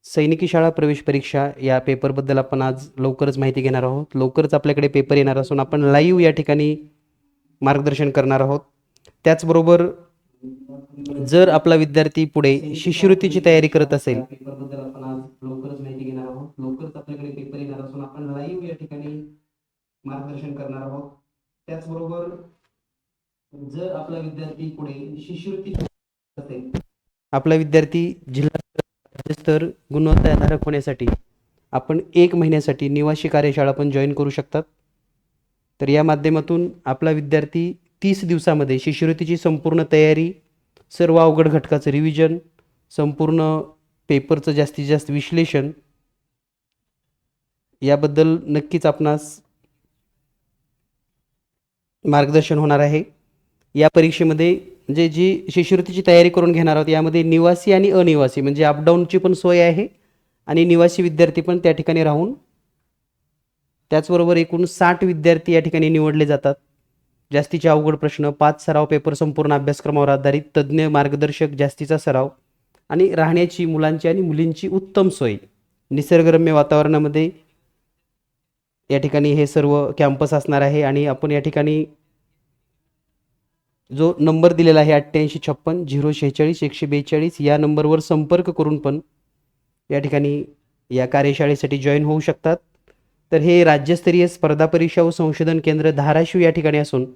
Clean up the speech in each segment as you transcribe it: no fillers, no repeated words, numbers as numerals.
सैनिकी शाळा प्रवेश परीक्षा या पेपरबद्दल आपण आज लवकरच माहिती घेणार आहोत. लवकरच आपल्याकडे पेपर येणार असून आपण लाईव्ह या ठिकाणी मार्गदर्शन करणार आहोत. त्याचबरोबर जर आपला विद्यार्थी पुढे शिष्यवृत्तीची तयारी करत असेल, पेपरबद्दल आपण आज लवकरच माहिती घेणार आहोत. लवकरच आपल्याकडे पेपर येणार असून आपण लाईव्ह या ठिकाणी मार्गदर्शन करणार आहोत. त्याचबरोबर जर आपला विद्यार्थी पुढे शिष्यवृत्ती असेल, आपला विद्यार्थी जिल्हा राज्यस्तर गुणवत्ताधारक होण्यासाठी आपण 1 महिन्यासाठी निवासी कार्यशाळा पण जॉईन करू शकतात. तर या माध्यमातून आपला विद्यार्थी 30 दिवसामध्ये शिष्यवृत्तीची संपूर्ण तयारी, सर्व अवघड घटकाचं रिव्हिजन, संपूर्ण पेपरचं जास्तीत जास्त विश्लेषण याबद्दल नक्कीच आपणास मार्गदर्शन होणार आहे. या परीक्षेमध्ये म्हणजे जी शिष्यवृत्तीची तयारी करून घेणार आहोत यामध्ये निवासी आणि अनिवासी म्हणजे अपडाऊनची पण सोय आहे आणि निवासी विद्यार्थी पण त्या ठिकाणी राहून, त्याचबरोबर एकूण 60 विद्यार्थी या ठिकाणी निवडले जातात. जास्तीचे अवघड प्रश्न, 5 सराव पेपर, संपूर्ण अभ्यासक्रमावर आधारित तज्ज्ञ मार्गदर्शक, जास्तीचा सराव आणि राहण्याची मुलांची आणि मुलींची उत्तम सोय, निसर्गरम्य वातावरणामध्ये या ठिकाणी हे सर्व कॅम्पस असणार आहे. आणि आपण या ठिकाणी जो नंबर दिलेला आहे 8856 046 142 या नंबरवर संपर्क करून पण या ठिकाणी या कार्यशाळेसाठी जॉईन होऊ शकतात. तर हे राज्यस्तरीय स्पर्धा परीक्षा व संशोधन केंद्र धाराशिव या ठिकाणी असून,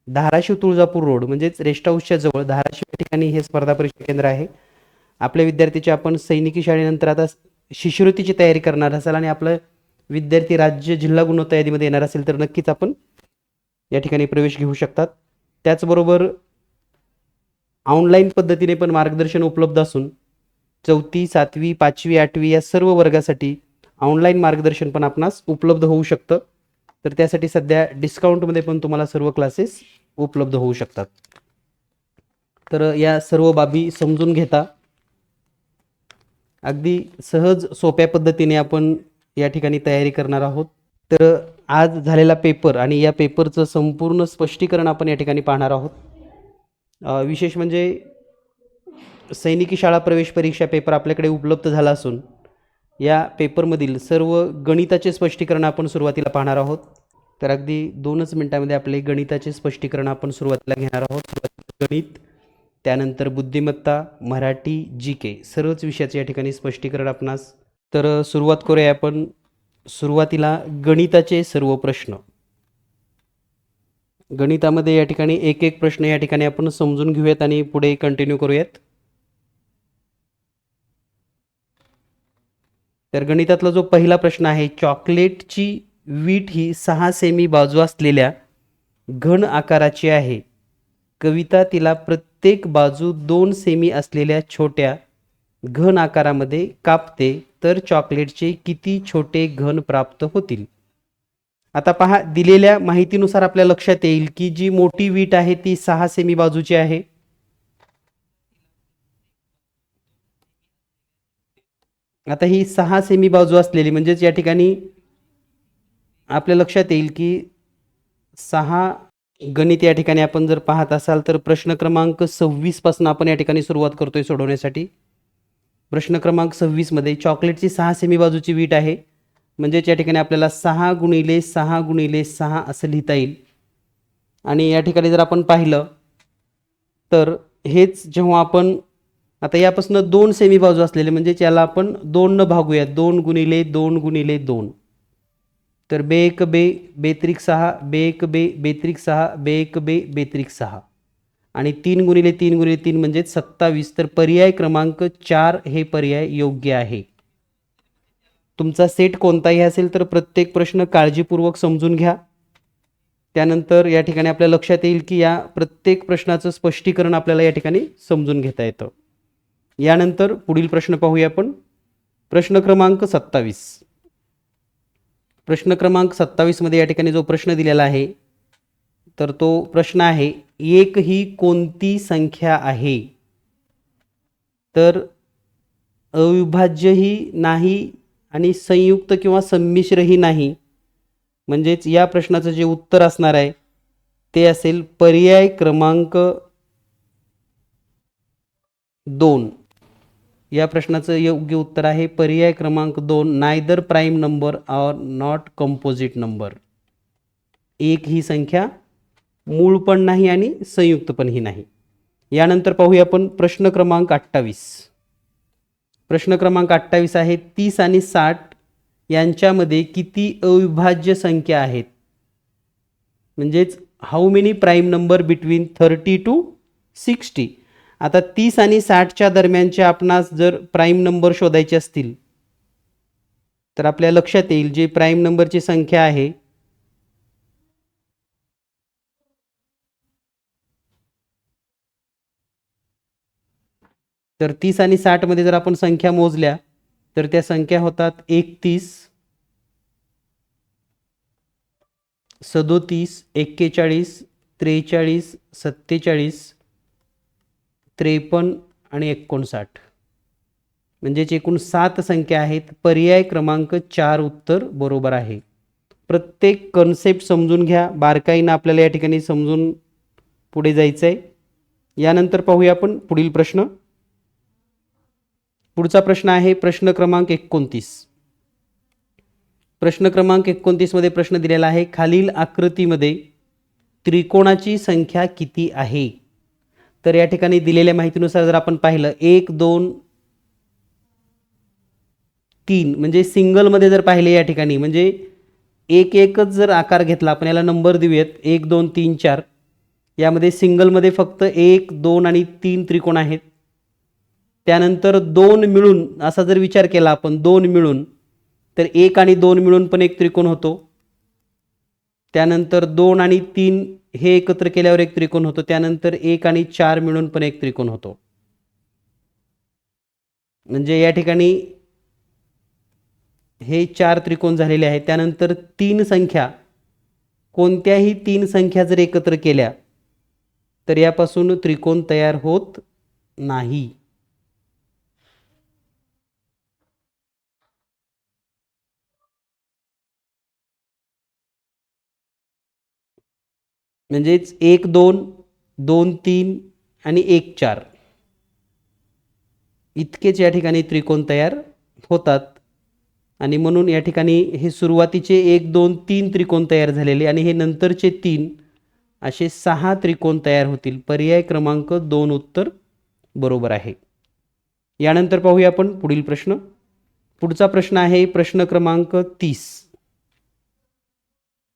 धाराशिव तुळजापूर रोड म्हणजेच रेस्ट हाऊसच्या जवळ धाराशिव या ठिकाणी हे स्पर्धा परीक्षा केंद्र आहे. आपल्या विद्यार्थीचे आपण सैनिकी शाळेनंतर आता शिष्यवृत्तीची तयारी करणार असाल आणि आपलं विद्यार्थी राज्य जिल्हा गुणवत्ता यादीमध्ये येणार असेल तर नक्कीच आपण या ठिकाणी प्रवेश घेऊ शकतात. त्याचबरोबर ऑनलाईन पद्धतीने पण मार्गदर्शन उपलब्ध असून 4थी 7वी 5वी 8वी या सर्व वर्गासाठी ऑनलाईन मार्गदर्शन पण आपणास उपलब्ध होऊ शकतं. तर त्यासाठी सध्या डिस्काउंटमध्ये पण तुम्हाला सर्व क्लासेस उपलब्ध होऊ शकतात. तर या सर्व बाबी समजून घेता अगदी सहज सोप्या पद्धतीने आपण या ठिकाणी तयारी करणार आहोत. तर आज झालेला पेपर आणि या पेपरचं संपूर्ण स्पष्टीकरण आपण या ठिकाणी पाहणार आहोत. विशेष म्हणजे सैनिकी शाळा प्रवेश परीक्षा पेपर आपल्याकडे उपलब्ध झाला असून या पेपरमधील सर्व गणिताचे स्पष्टीकरण आपण सुरुवातीला पाहणार आहोत. तर अगदी 2च मिनिटांमध्ये आपले गणिताचे स्पष्टीकरण आपण सुरुवातीला घेणार आहोत. सुरुवातीला गणित, त्यानंतर बुद्धिमत्ता, मराठी, GK सर्वच विषयाचे या ठिकाणी स्पष्टीकरण आपणास. तर सुरुवात करूया आपण. सुरुवातीला गणिताचे सर्व प्रश्न. गणितामध्ये या ठिकाणी एक एक प्रश्न या ठिकाणी आपण समजून घेऊयात आणि पुढे कंटिन्यू करूयात. तर गणितातला जो पहिला प्रश्न आहे, चॉकलेटची वीट ही 6 सेमी बाजू असलेल्या घन आकाराची आहे. कविता तिला प्रत्येक बाजू 2 सेमी असलेल्या छोट्या घन आकारामध्ये कापते, तर चॉकलेटचे किती छोटे घन प्राप्त होतील. आता पहा, दिलेल्या माहितीनुसार आपल्या लक्षात येईल की जी मोठी वीट आहे ती 6 सेमी बाजूची आहे. आता ही 6 सेमी बाजू असलेली म्हणजेच या ठिकाणी आपल्या लक्षात येईल की 6 गणित या ठिकाणी आपण जर पाहत असाल तर प्रश्न क्रमांक 26 पासून आपण या ठिकाणी सुरुवात करतोय सोडवण्यासाठी. प्रश्न क्रमांक 26 मध्ये चॉकलेटची 6 सेमी बाजूची वीट आहे म्हणजेच या ठिकाणी आपल्याला 6 गुणिले 6 गुणिले 6 असं लिहिता येईल. आणि या ठिकाणी जर आपण पाहिलं तर हेच जेव्हा आपण आता यापासून 2 सेमी बाजू असलेले म्हणजेच याला आपण 2 न भागूया, 2 गुणिले 2 गुणिले 2, तर बे 1 बे, बेत्रिक 6, बे 1 बे, बेत्रिक 6, बे 1 बे, बेत्रिक 6 आणि 3 गुणिले 3 गुणिले 3 म्हणजे 27. तर पर्याय क्रमांक 4 हे पर्याय योग्य आहे. तुमचा सेट कोणताही असेल तर प्रत्येक प्रश्न काळजीपूर्वक समजून घ्या. त्यानंतर या ठिकाणी आपल्या लक्षात येईल की या प्रत्येक प्रश्नाचं स्पष्टीकरण आपल्याला या ठिकाणी समजून घेता येतं. यानंतर पुढील प्रश्न पाहूया आपण. प्रश्न क्रमांक 27. प्रश्न क्रमांक 27 मध्ये या ठिकाणी जो प्रश्न दिलेला आहे तर तो प्रश्न आहे, 1 ही कोणती संख्या आहे. तर अविभाज्यही नाही आणि संयुक्त किंवा संमिश्रही नाही. म्हणजेच या प्रश्नाचं जे उत्तर असणार आहे ते असेल पर्याय क्रमांक 2. या प्रश्नाचं योग्य उत्तर आहे पर्याय क्रमांक 2, neither prime number or not composite number. एक ही संख्या मूळ पण नाही आणि संयुक्त पण ही नाही. यानंतर पाहूया आपण प्रश्न क्रमांक 28. प्रश्न क्रमांक 28 आहे 30 आणि 60 यांच्यामध्ये किती अविभाज्य संख्या आहेत. म्हणजेच how many prime number between 30 to 60. आता 30 आणि 60च्या दरम्यानचे आपणास जर प्राईम नंबर शोधायचे असतील तर आपल्या लक्षात येईल जे प्राईम नंबरची संख्या आहे तर 30 आणि 60 मध्ये जर आपण संख्या मोजल्या तर त्या संख्या होतात 31, 37, 41, 43, 47, 53 आणि 59. म्हणजेच एकूण 7 संख्या आहेत. पर्याय क्रमांक 4 उत्तर बरोबर आहे. प्रत्येक कन्सेप्ट समजून घ्या, बारकाईनं आपल्याला या ठिकाणी समजून पुढे जायचं आहे. यानंतर पाहूया आपण पुढील प्रश्न. पुढचा प्रश्न आहे प्रश्न क्रमांक 29. प्रश्न क्रमांक 29 मध्ये प्रश्न दिलेला आहे खालील आकृतीमध्ये त्रिकोणाची संख्या किती आहे. तर या ठिकाणी दिलेल्या माहितीनुसार जर आपण पाहिलं 1, 2, 3 म्हणजे सिंगलमध्ये जर पाहिले या ठिकाणी म्हणजे एक एकच जर आकार घेतला आपण याला नंबर देऊयात 1, 2, 3, 4. यामध्ये सिंगलमध्ये फक्त 1, 2 आणि 3 त्रिकोण आहेत. त्यानंतर 2 मिळून असा जर विचार केला आपण 2 मिळून तर 1 आणि 2 मिळून पण एक त्रिकोण होतो. त्यानंतर 2 आणि 3 हे एकत्र केल्यावर एक त्रिकोण होतो. त्यानंतर 1 आणि 4 मिळून पण एक त्रिकोण होतो. म्हणजे या ठिकाणी हे 4 त्रिकोण झालेले आहेत. त्यानंतर 3 संख्या कोणत्याही 3 संख्या जर एकत्र केल्या तर यापासून त्रिकोण तयार होत नाही. म्हणजेच 1, 2, 2, 3 आणि 1, 4 इतकेच या ठिकाणी त्रिकोण तयार होतात. आणि म्हणून या ठिकाणी हे सुरुवातीचे 1, 2, 3 त्रिकोण तयार झालेले आणि हे नंतरचे 3 असे 6 त्रिकोण तयार होतील. पर्याय क्रमांक 2 उत्तर बरोबर आहे. यानंतर पाहूया आपण पुढील प्रश्न. पुढचा प्रश्न आहे प्रश्न क्रमांक 30.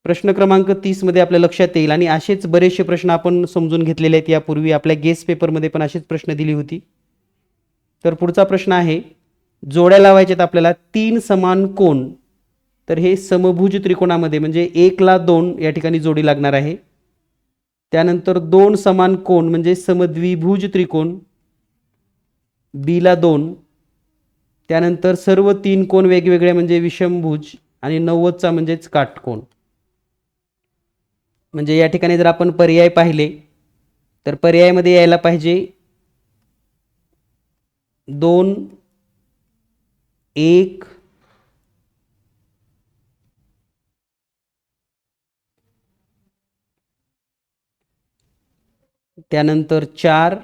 प्रश्न क्रमांक 30 मध्ये आपल्या लक्षात येईल आणि असेच बरेचसे प्रश्न आपण समजून घेतलेले आहेत यापूर्वी. आपल्या गेस पेपरमध्ये पण असेच प्रश्न दिली होती. तर पुढचा प्रश्न आहे जोड्या लावायच्यात आपल्याला 3 समान कोण. तर हे समभुज त्रिकोणामध्ये म्हणजे 1 ला 2 या ठिकाणी जोडी लागणार आहे. त्यानंतर 2 समान कोण म्हणजे समद्विभुज त्रिकोण बी ला 2. त्यानंतर सर्व 3 कोण वेगवेगळे म्हणजे विषमभुज आणि 90चा म्हणजेच काटकोण. म्हणजे या ठिकाणी जर आपण पर्याय पाहिले तर पर्यायामध्ये यायला पाहिजे 2, 1, त्यानंतर 4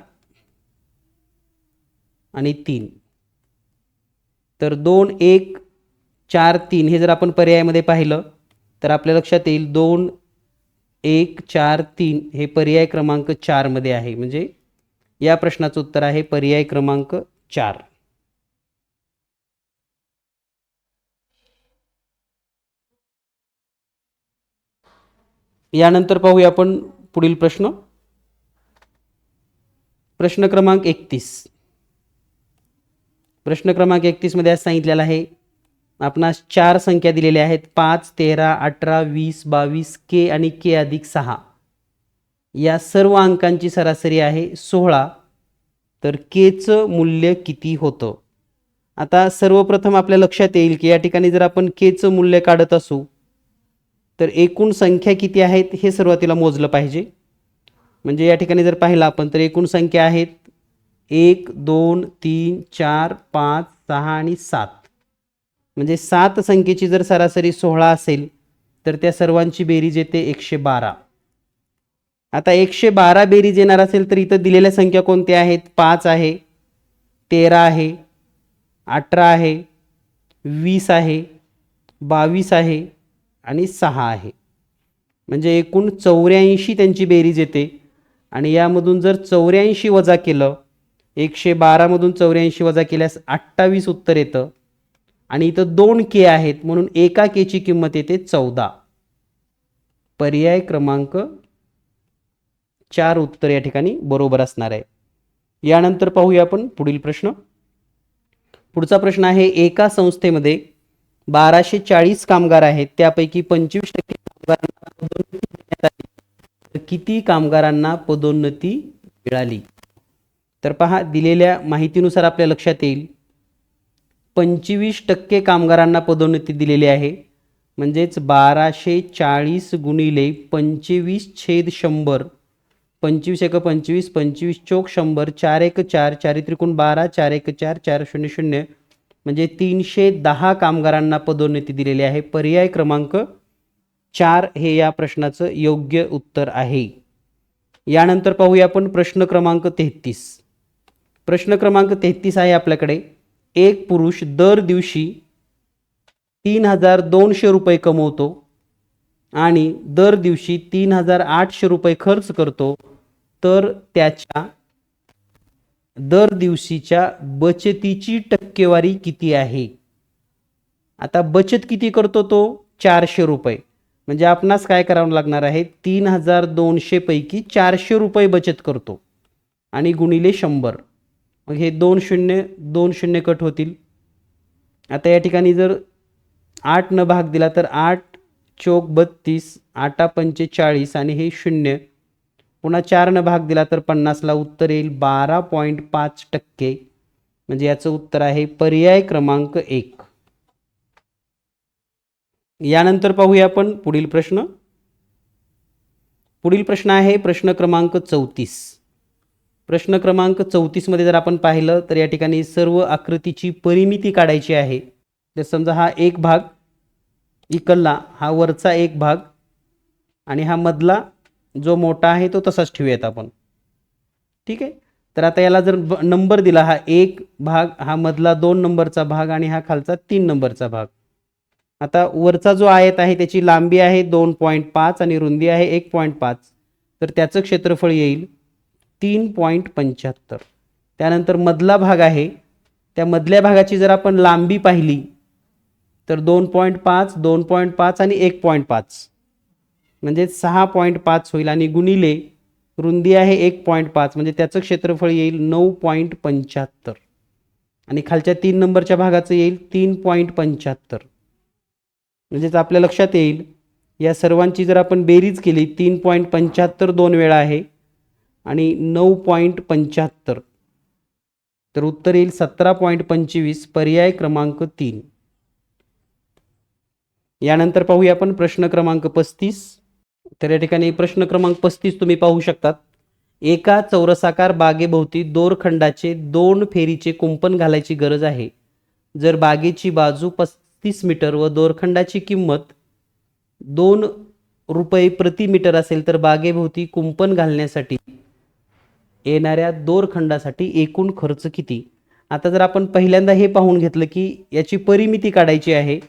आणि 3. तर 2, 1, 4, 3 हे जर आपण पर्यायामध्ये पाहिलं तर आपल्या लक्षात येईल 2, 1, 4, 3 हे पर्याय क्रमांक 4 मध्ये आहे. म्हणजे या प्रश्नाचं उत्तर आहे पर्याय क्रमांक 4. यानंतर पाहूया आपण पुढील प्रश्न. प्रश्न क्रमांक 31. प्रश्न क्रमांक 31 मध्ये असं सांगितलेलं आहे आपणास 4 संख्या दिलेल्या आहेत 5, 13, 18, 20, 22 के आणि के अधिक 6. या सर्व अंकांची सरासरी आहे 16. तर केचं मूल्य किती होतं. आता सर्वप्रथम आपल्या लक्षात येईल की या ठिकाणी जर आपण केचं मूल्य काढत असू तर एकूण संख्या किती आहेत हे सुरुवातीला मोजलं पाहिजे. म्हणजे या ठिकाणी जर पाहिलं आपण तर एकूण संख्या आहेत 1, 2, 3, 4, 5, 6 आणि 7. म्हणजे 7 संख्येची जर सरासरी 16 असेल तर त्या सर्वांची बेरीज येते 112. आता 112 बेरीज येणार असेल तर इथं दिलेल्या संख्या कोणत्या आहेत 5 आहे, 13 आहे, 18 आहे, 20 आहे, 22 आहे आणि 6 आहे. म्हणजे एकूण 84 त्यांची बेरीज येते. आणि यामधून जर 84 वजा केलं, 112 मधून 84 वजा केल्यास 28 उत्तर येतं. आणि इथं 2 के आहेत म्हणून एका केची किंमत येते 14. पर्याय क्रमांक 4 उत्तर या ठिकाणी बरोबर असणार आहे. यानंतर पाहूया आपण पुढील प्रश्न. पुढचा प्रश्न आहे, एका संस्थेमध्ये 1240 कामगार आहेत, त्यापैकी 25% कामगारांना पदोन्नती देण्यात आली, तर किती कामगारांना पदोन्नती मिळाली? तर पहा, दिलेल्या माहितीनुसार आपल्या लक्षात येईल 25% कामगारांना पदोन्नती दिलेली आहे. म्हणजेच 1240 गुणिले 25/100, 25 एक 25, 25 चौक 100, 4 एक 4, 4 त्रिकोण 12, 4 एक 4, 4 0 0, म्हणजे 310 कामगारांना पदोन्नती दिलेली आहे. पर्याय क्रमांक 4 हे या प्रश्नाचं योग्य उत्तर आहे. यानंतर पाहूया आपण प्रश्न क्रमांक 33. प्रश्न क्रमांक 33 आहे आपल्याकडे, एक पुरुष दर दिवशी 3200 रुपये कमवतो आणि दर दिवशी 3800 रुपये खर्च करतो, तर त्याच्या दर दिवशीच्या बचतीची टक्केवारी किती आहे? आता बचत किती करतो तो? 400 रुपये. म्हणजे आपणास काय करावं लागणार आहे, 3200 पैकी 400 रुपये बचत करतो आणि गुणिले 100. मग हे 2 शून्य कट होतील. आता या ठिकाणी जर 8 न भाग दिला तर 8 चौक 32, 8 पंचे 40 आणि हे 0. पुन्हा 4 न भाग दिला तर 50ला उत्तर येईल 12.5%. म्हणजे याचं उत्तर आहे पर्याय क्रमांक 1. यानंतर पाहूया आपण पुढील प्रश्न. पुढील प्रश्न आहे प्रश्न क्रमांक 34. प्रश्न क्रमांक 34 मध्ये जर आपण पाहिलं तर या ठिकाणी सर्व आकृतीची परिमिती काढायची आहे. तर समजा हा एक भाग इकडला, हा वरचा एक भाग आणि हा मधला जो मोठा आहे तो तसाच ठेवूयात आपण. ठीक आहे. तर आता याला जर नंबर दिला, हा एक भाग, हा मधला 2 नंबरचा भाग आणि हा खालचा 3 नंबरचा भाग. आता वरचा जो आयत आहे त्याची लांबी आहे 2.5 आणि रुंदी आहे 1.5, तर त्याचं क्षेत्रफळ येईल 3.75. त्यानंतर मधला भाग आहे, त्या मधल्या भागाची जर आपण लांबी पाहिली तर 2.5, 2.5 आणि 1.5, म्हणजे 6.5 होईल आणि गुणिले रुंदी आहे 1.5, म्हणजे त्याचं क्षेत्रफळ येईल 9.75 आणि खालच्या 3 नंबरच्या भागाचं येईल 3.75. म्हणजेच आपल्या लक्षात येईल या सर्वांची जर आपण बेरीज केली, 3.75 2 वेळा आहे आणि 9.75, तर उत्तर येईल 17.25. पर्याय क्रमांक 3. यानंतर पाहूया आपण प्रश्न क्रमांक 35. तर या ठिकाणी प्रश्न क्रमांक 35 तुम्ही पाहू शकतात. एका चौरसाकार बागेभोवती दोरखंडाचे 2 फेरीचे कुंपण घालायची गरज आहे. जर बागेची बाजू 35 मीटर व दोरखंडाची किंमत 2 रुपये प्रति मीटर असेल, तर बागेभोवती कुंपण घालण्यासाठी येणाऱ्या दोरखंडासाठी एकूण खर्च किती? आता जर आपण पहिल्यांदा हे पाहून घेतलं की याची परिमिती काढायची आहे.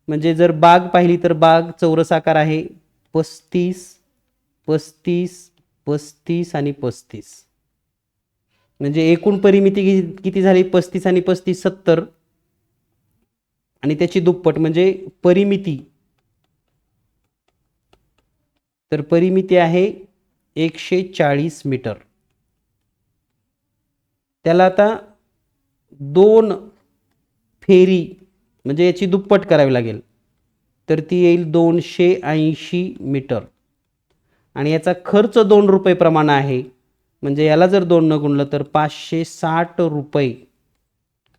म्हणजे जर बाग पाहिली तर बाग चौरसाकार आहे, 35, 35, 35 आणि 35. म्हणजे एकूण परिमिती किती झाली? 35 आणि 35 70 आणि त्याची दुप्पट म्हणजे परिमिती. तर परिमिती आहे 140 मीटर. त्याला आता 2 फेरी म्हणजे याची दुप्पट करावी लागेल, तर ती येईल 280 मीटर आणि याचा खर्च 2 रुपये प्रमाणे आहे. म्हणजे याला जर 2 न गुणलं तर 560 रुपये.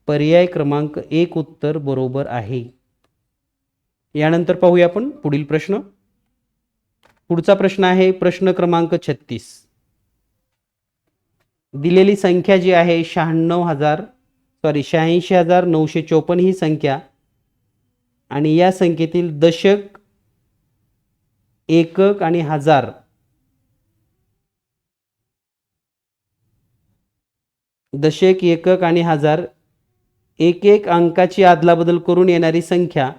पर्याय क्रमांक 1 उत्तर बरोबर आहे. यानंतर पाहूया आपण पुढील प्रश्न. पुढचा प्रश्न आहे प्रश्न क्रमांक 36. दिलेली संख्या जी आहे 86,954 ही संख्या आणि या संख्येतील दशक, एकक आणि हजार दशक, एकक आणि हजार एक एक अंकाची अदलाबदल करून येणारी संख्या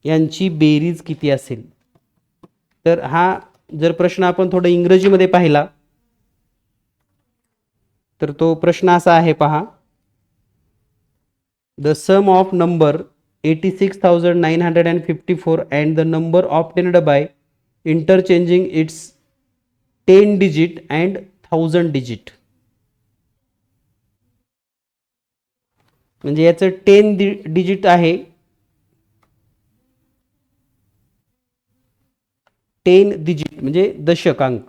यांची बेरीज किती असेल. तर हा जर प्रश्न आपण थोडं इंग्रजीमध्ये पाहिला तर तो प्रश्न असा आहे पहा. The sum of number 86,954 and the number obtained by interchanging its 10 digit and 1000 digit. म्हणजे याचं 10 डिजिट आहे, 10 डिजिट म्हणजे दशकांक.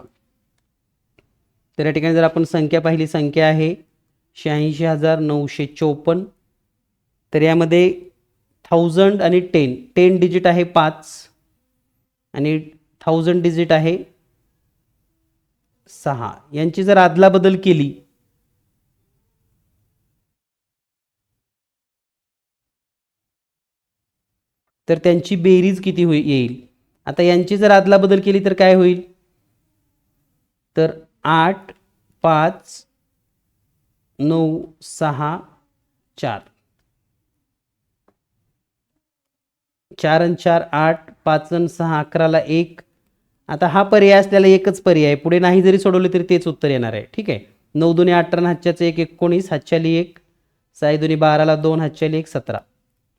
तर या ठिकाणी जर आपण संख्या पाहिली, संख्या आहे 86,954. तर यामध्ये 1000 आणि 10 डिजिट आहे 5 आणि 1000 डिजिट आहे 6. यांची जर अदलाबदल केली तर त्यांची बेरीज किती येईल. आता यांची जर अदलाबदल केली तर काय होईल. तर 8 5 9 6 4 4 आणि 4 8 5 आणि 6 11ला 1. आता हा पर्याय असल्याला एकच पर्याय आहे, पुढे नाही जरी सोडवले तरी तेच उत्तर येणार आहे. ठीक आहे. 9 दुने 18 हातच्याचं 1 19 हातच्याली 1 6 दुने 12ला 2 हातच्याली 1 17.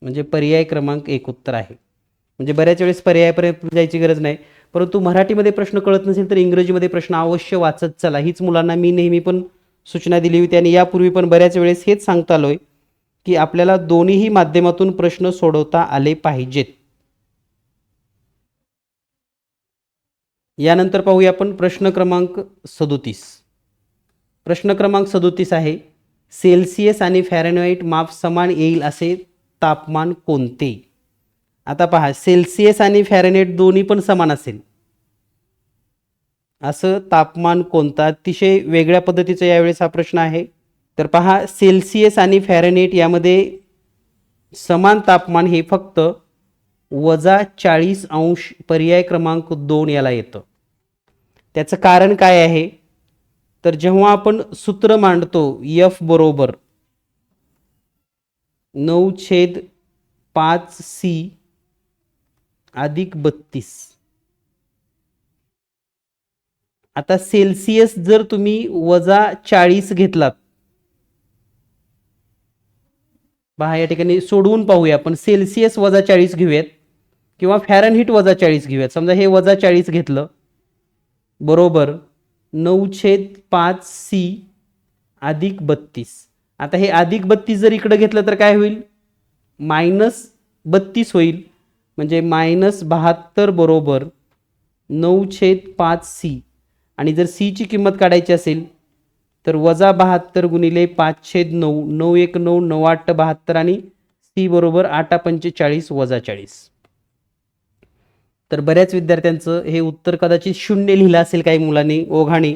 म्हणजे पर्याय क्रमांक 1 उत्तर आहे. म्हणजे बऱ्याच वेळेस पर्यायापर्यंत जायची गरज नाही, परंतु मराठीमध्ये प्रश्न कळत नसेल तर इंग्रजीमध्ये प्रश्न अवश्य वाचत चला. हीच मुलांना मी नेहमी पण सूचना दिली होती आणि यापूर्वी पण बऱ्याच वेळेस हेच सांगता आलोय की आपल्याला दोन्हीही माध्यमातून प्रश्न सोडवता आले पाहिजेत. यानंतर पाहूया आपण प्रश्न क्रमांक 37. प्रश्न क्रमांक 37 आहे. सेल्सिअस आणि फॅरेनहाइट माप समान येईल असे तापमान कोणते. आता पहा, सेल्सिअस आणि फॅरेनहाइट दोन्ही पण समान असेल असं तापमान कोणतं. अतिशय वेगळ्या पद्धतीचा यावेळेस हा प्रश्न आहे. तर पहा, सेल्सिअस आणि फॅरेनहाइट यामध्ये समान तापमान हे फक्त -40° पर्याय क्रमांक 2 याला येतं. त्याचं कारण काय आहे. तर जेव्हा आपण सूत्र मांडतो F बरोबर 9/5C अधिक 32. आता सेल्सिअस जर तुम्ही -40 घेतलात, पहा या ठिकाणी सोडवून पाहूया आपण. सेल्सिअस -40 घेऊयात किंवा फॅरेनहाइट -40 घेऊयात. समजा हे -40 घेतलं बरोबर 9/5C अधिक 32. आता हे अधिक 32 जर इकडे घेतलं तर काय होईल, -32 होईल. म्हणजे -72 बरोबर 9/5C. आणि जर C ची किंमत काढायची असेल तर -72 गुणिले 5/9 9 1 9 9 8 72 आणि C बरोबर 8 45 -40. तर बऱ्याच विद्यार्थ्यांचं हे उत्तर कदाचित 0 लिहिलं असेल काही मुलांनी ओघाने.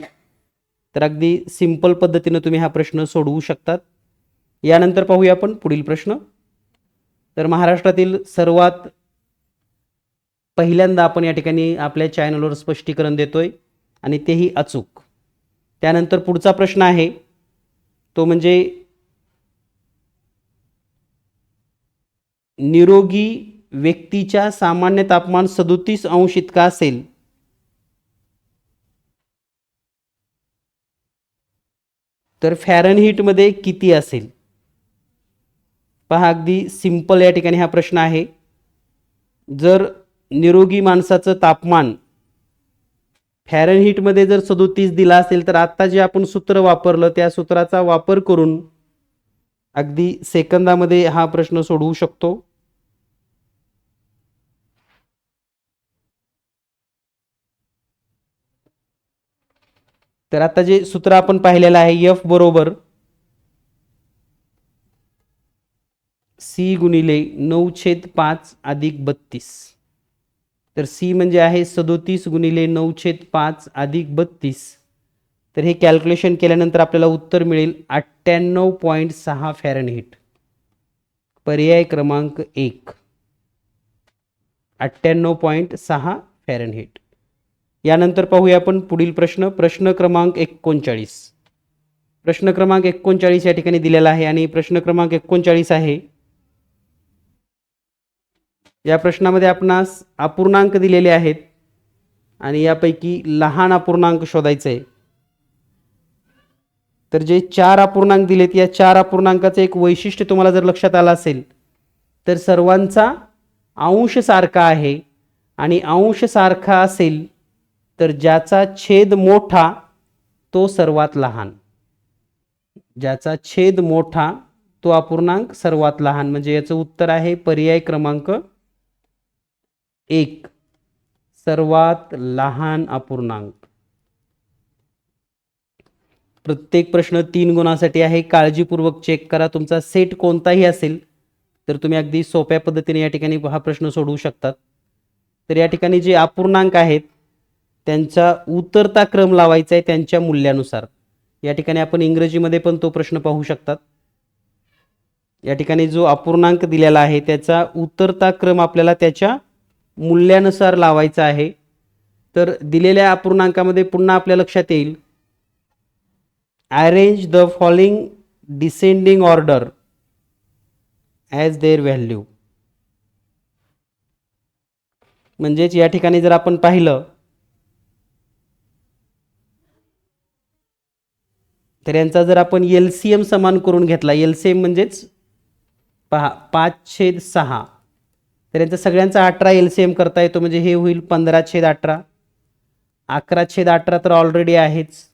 तर अगदी सिंपल पद्धतीने तुम्ही हा प्रश्न सोडवू शकतात. यानंतर पाहूया आपण पुढील प्रश्न. तर महाराष्ट्रातील सर्वात पहिल्यांदा आपण या ठिकाणी आपल्या चॅनलवर स्पष्टीकरण देतोय आणि तेही अचूक. त्यानंतर पुढचा प्रश्न आहे तो म्हणजे निरोगी व्यक्तीच्या सामान्य तापमान 37° इतका असेल तर फॅरेनहाइटमध्ये किती असेल. पहा, अगदी सिंपल या ठिकाणी हा प्रश्न आहे. जर निरोगी माणसाचं तापमान फॅरेनहाइटमध्ये जर 37 दिला असेल तर आता जे आपण सूत्र वापरलं त्या सूत्राचा वापर करून अगदी सेकंदामध्ये हा प्रश्न सोडवू शकतो. तर आता जे सूत्र आपण पाहिलेलं आहे F बरोबर C गुणिले 9/5 अधिक 32. तर C म्हणजे आहे 37 गुणिले 9/5 अधिक 32. तर हे कॅल्क्युलेशन केल्यानंतर आपल्याला उत्तर मिळेल 98.6 फॅरेनहाइट. पर्याय क्रमांक 1 98.6 फॅरेनहाइट. यानंतर पाहूया आपण पुढील प्रश्न. प्रश्न क्रमांक 39. प्रश्न क्रमांक 39 या ठिकाणी दिलेला आहे आणि प्रश्न क्रमांक 39 आहे. या प्रश्नामध्ये आपणास अपूर्णांक दिलेले आहेत आणि यापैकी लहान अपूर्णांक शोधायचा आहे. तर जे 4 अपूर्णांक दिलेत या 4 अपूर्णांकाचं एक वैशिष्ट्य तुम्हाला जर लक्षात आलं असेल तर सर्वांचा अंश सारखा आहे आणि अंश सारखा असेल तर ज्याचा छेद मोठा तो सर्वात लहान. ज्याचा छेद मोठा तो अपूर्णांक सर्वात लहान. म्हणजे याचं उत्तर आहे पर्याय क्रमांक 1, सर्वात लहान अपूर्णांक. प्रत्येक प्रश्न 3 गुणासाठी आहे. काळजीपूर्वक चेक करा. तुमचा सेट कोणताही असेल तर तुम्ही अगदी सोप्या पद्धतीने या ठिकाणी हा प्रश्न सोडवू शकतात. तर या ठिकाणी जे अपूर्णांक आहेत त्यांचा उतरता क्रम लावायचा आहे त्यांच्या मूल्यानुसार. या ठिकाणी आपण इंग्रजीमध्ये पण तो प्रश्न पाहू शकतात. या ठिकाणी जो अपूर्णांक दिलेला आहे त्याचा उतरता क्रम आपल्याला त्याच्या मूल्यानुसार लावायचा आहे. तर दिलेल्या अपूर्णांकामध्ये पुन्हा आपल्या लक्षात येईल arrange the following descending order as there value. म्हणजेच या ठिकाणी जर आपण पाहिलं तर यांचा जर आपण LCM समान करून घेतला, LCM म्हणजेच पहा 5/6, तर यांचा सगळ्यांचा 18 LCM करता येतो. म्हणजे हे होईल 15/18. 11/18 तर ऑलरेडी आहेच.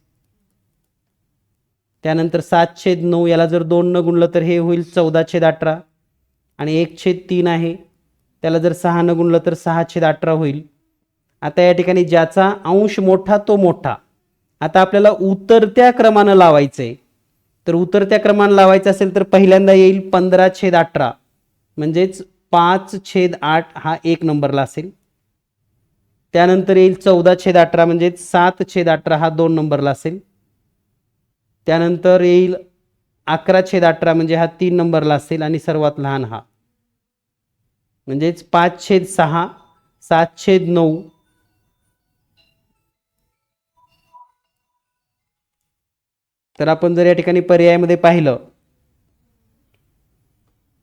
त्यानंतर 7/9 याला जर 2 न गुणलं तर हे होईल 14/18 आणि 1/3 आहे त्याला जर 6 न गुणलं तर 6/18 होईल. आता या ठिकाणी ज्याचा अंश मोठा तो मोठा. आता आपल्याला उतरत्या क्रमानं लावायचं आहे. तर उतरत्या क्रमानं लावायचं असेल तर पहिल्यांदा येईल 15/18 म्हणजेच 5/8 हा 1 नंबरला असेल. त्यानंतर येईल 14/18 म्हणजेच 7/18 हा 2 नंबरला असेल. त्यानंतर येईल 11/18 म्हणजे हा 3 नंबरला असेल आणि सर्वात लहान हा म्हणजेच 5/6, 7/9. तर आपण जर या ठिकाणी पर्यायामध्ये पाहिलं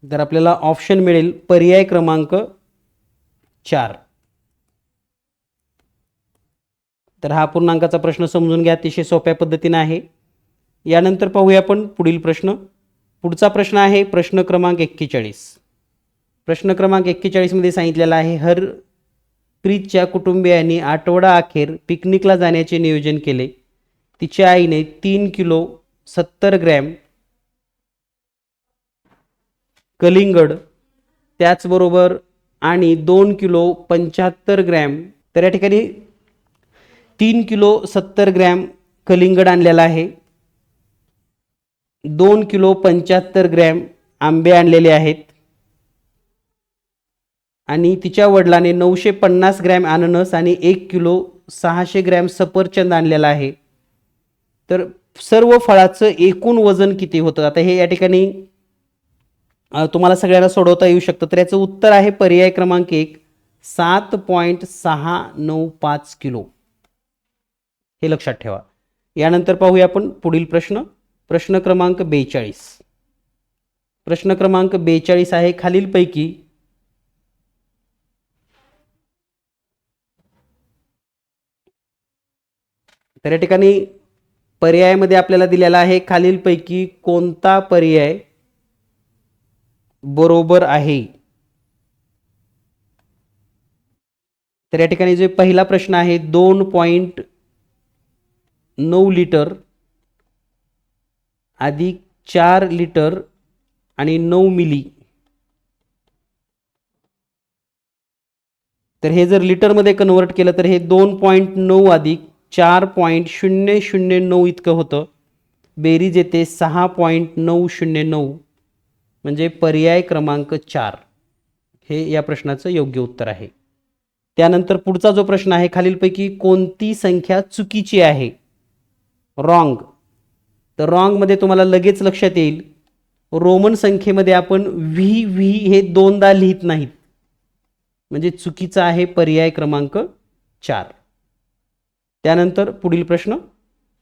तर आपल्याला ऑप्शन मिळेल पर्याय क्रमांक 4. तर हा अपूर्णांकाचा प्रश्न समजून घ्या, अतिशय सोप्या पद्धतीने आहे. यानंतर पाहूया आपण पुढील प्रश्न. पुढचा प्रश्न आहे प्रश्न क्रमांक 41. प्रश्न क्रमांक 41 मध्ये सांगितलेला आहे हरप्रीतच्या कुटुंबियांनी आठवडा अखेर पिकनिकला जाण्याचे नियोजन केले. तिच्या आईने 3 किलो 70 ग्रॅम कलिंगड त्याचबरोबर आणि 2 किलो 75 ग्रॅम. तर या ठिकाणी 3 किलो 70 ग्रॅम कलिंगड आणलेला आहे. 2 किलो 75 ग्रॅम आंबे आणलेले आहेत आणि तिच्या वडिलांनी 950 ग्रॅम अननस आणि 1 किलो 600 ग्रॅम सफरचंद आणलेला आहे. तर सर्व फळाचं एकूण वजन किती होतं? आता हे या ठिकाणी तुम्हाला सगळ्यांना सोडवता येऊ शकतं. तर याचं उत्तर आहे पर्याय क्रमांक 1, 7.695 किलो. हे लक्षात ठेवा. यानंतर पाहूया आपण पुढील प्रश्न. प्रश्न क्रमांक 42. प्रश्न क्रमांक 42 आहे खालीलपैकी तर या ठिकाणी पर्यायामध्ये आपल्याला दिलेला आहे खालीलपैकी कोणता पर्याय बरोबर आहे? तर या ठिकाणी जो पहिला प्रश्न आहे 2.9 लिटर अधिक 4 लिटर आणि 9 मिली. तर हे जर लिटरमध्ये कन्वर्ट केलं तर हे 2.9 अधिक 4.009 इतकं होतं. बेरीज येते 6.909 म्हणजे पर्याय क्रमांक 4 हे या प्रश्नाचं योग्य उत्तर आहे. त्यानंतर पुढचा जो प्रश्न आहे खालीलपैकी कोणती संख्या चुकीची आहे? रॉंग. तर रॉंगमध्ये तुम्हाला लगेच लक्षात येईल रोमन संख्येमध्ये आपण व्ही हे दोनदा लिहित नाहीत म्हणजे चुकीचा आहे पर्याय क्रमांक 4. त्यानंतर पुढील प्रश्न.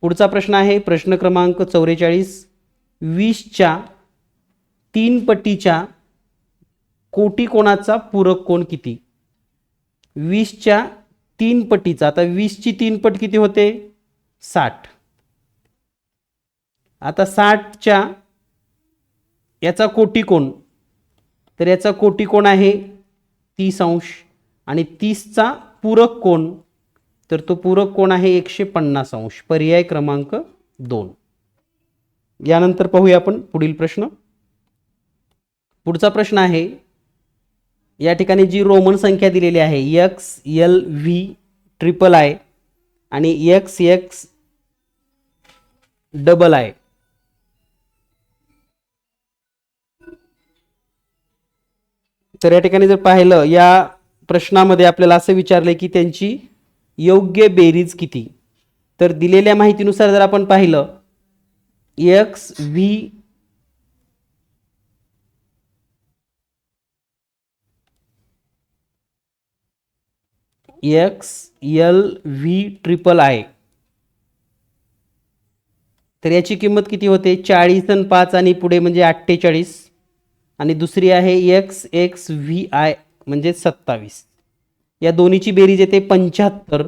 पुढचा प्रश्न आहे प्रश्न क्रमांक 44. 20च्या 3 पटीच्या कोटी कोणाचा पूरक कोण किती? 20च्या 3 पटीचा, आता 20ची 3 पट किती होते? 60. आता 60च्या याचा कोटी कोण, तर याचा कोटी कोण आहे 30 अंश, आणि 30चा पूरक कोण, तर तो पूरक कोण आहे 150 अंश. पर्याय क्रमांक 2. यानंतर पाहूया आपण पुढील प्रश्न. पुढचा प्रश्न आहे, या ठिकाणी जी रोमन संख्या दिलेली आहे XLV आणि XXII, तर या ठिकाणी जर पाहिलं या प्रश्नामध्ये आपल्याला असं विचारलंय की त्यांची योग्य बेरीज किती. तर दिलेल्या माहितीनुसार जर आपण पाहिलं XLVIII, तर याची किंमत किती होते 40 आणि 5 आणि पुढे म्हणजे 48, आणि दुसरी आहे XXVI म्हणजे 27. या दोन्हीची बेरीज येते 75,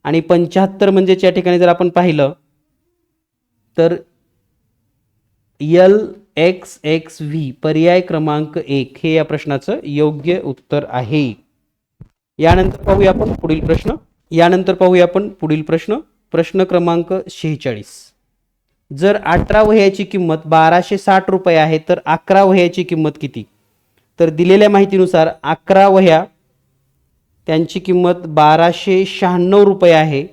आणि 75 म्हणजे या ठिकाणी जर आपण पाहिलं तर LXXV पर्याय क्रमांक 1 हे या प्रश्नाचं योग्य उत्तर आहे. यानंतर पाहूया आपण पुढील प्रश्न. प्रश्न क्रमांक 46. जर 18 वह्याची किंमत 1260 रुपये आहे तर 11 वह्याची किंमत किती? तर दिलेल्या माहितीनुसार 11 वह्या त्यांची किंमत 1296 रुपये आहे,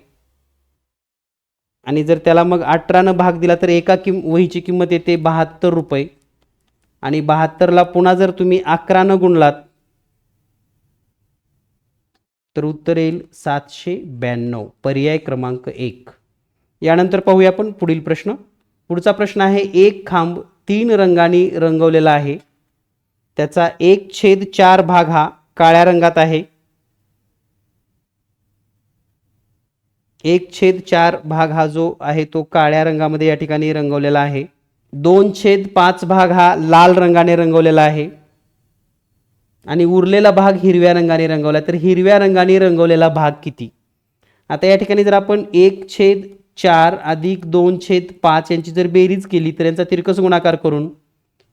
आणि जर त्याला मग 18 भाग दिला तर एका वहीची किंमत येते 72 रुपये, आणि 72ला पुन्हा जर तुम्ही 11 गुणलात तर उत्तर येईल 792. पर्याय क्रमांक 1. यानंतर पाहूया आपण पुढील प्रश्न. पुढचा प्रश्न आहे, एक खांब 3 रंगांनी रंगवलेला आहे, त्याचा 1/4 भाग हा काळ्या रंगात आहे, 1/4 भाग हा जो आहे तो काळ्या रंगामध्ये या ठिकाणी रंगवलेला आहे, 2/5 भाग हा लाल रंगाने रंगवलेला आहे, आणि उरलेला भाग हिरव्या रंगाने रंगवला. तर हिरव्या रंगाने रंगवलेला भाग किती? आता या ठिकाणी जर आपण 1/4 अधिक 2/5 यांची जर बेरीज केली तर यांचा तिरकस गुणाकार करून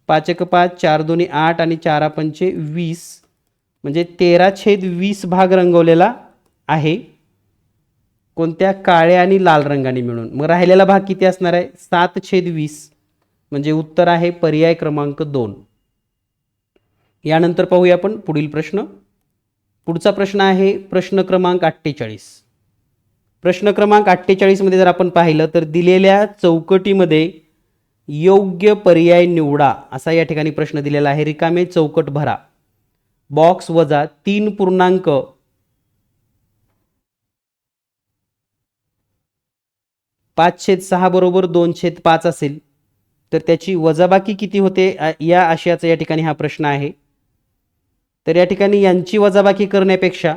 5 1 5 4 2 8 आणि 4 5 20 म्हणजे 13/20 भाग रंगवलेला आहे, कोणत्या काळ्या आणि लाल रंगाने मिळून. मग राहिलेला भाग किती असणार आहे 7/20 म्हणजे उत्तर आहे पर्याय क्रमांक 2. यानंतर पाहूया आपण पुढील प्रश्न. पुढचा प्रश्न आहे प्रश्न क्रमांक 48. प्रश्न क्रमांक 48 मध्ये जर आपण पाहिलं तर दिलेल्या चौकटीमध्ये योग्य पर्याय निवडा असा या ठिकाणी प्रश्न दिलेला आहे. रिकामे चौकट भरा. बॉक्स वजा 3.5/6 बरोबर 2/5 असेल तर त्याची वजाबाकी किती होते या आशयाचा या ठिकाणी हा प्रश्न आहे. तर या ठिकाणी यांची वजाबाकी करण्यापेक्षा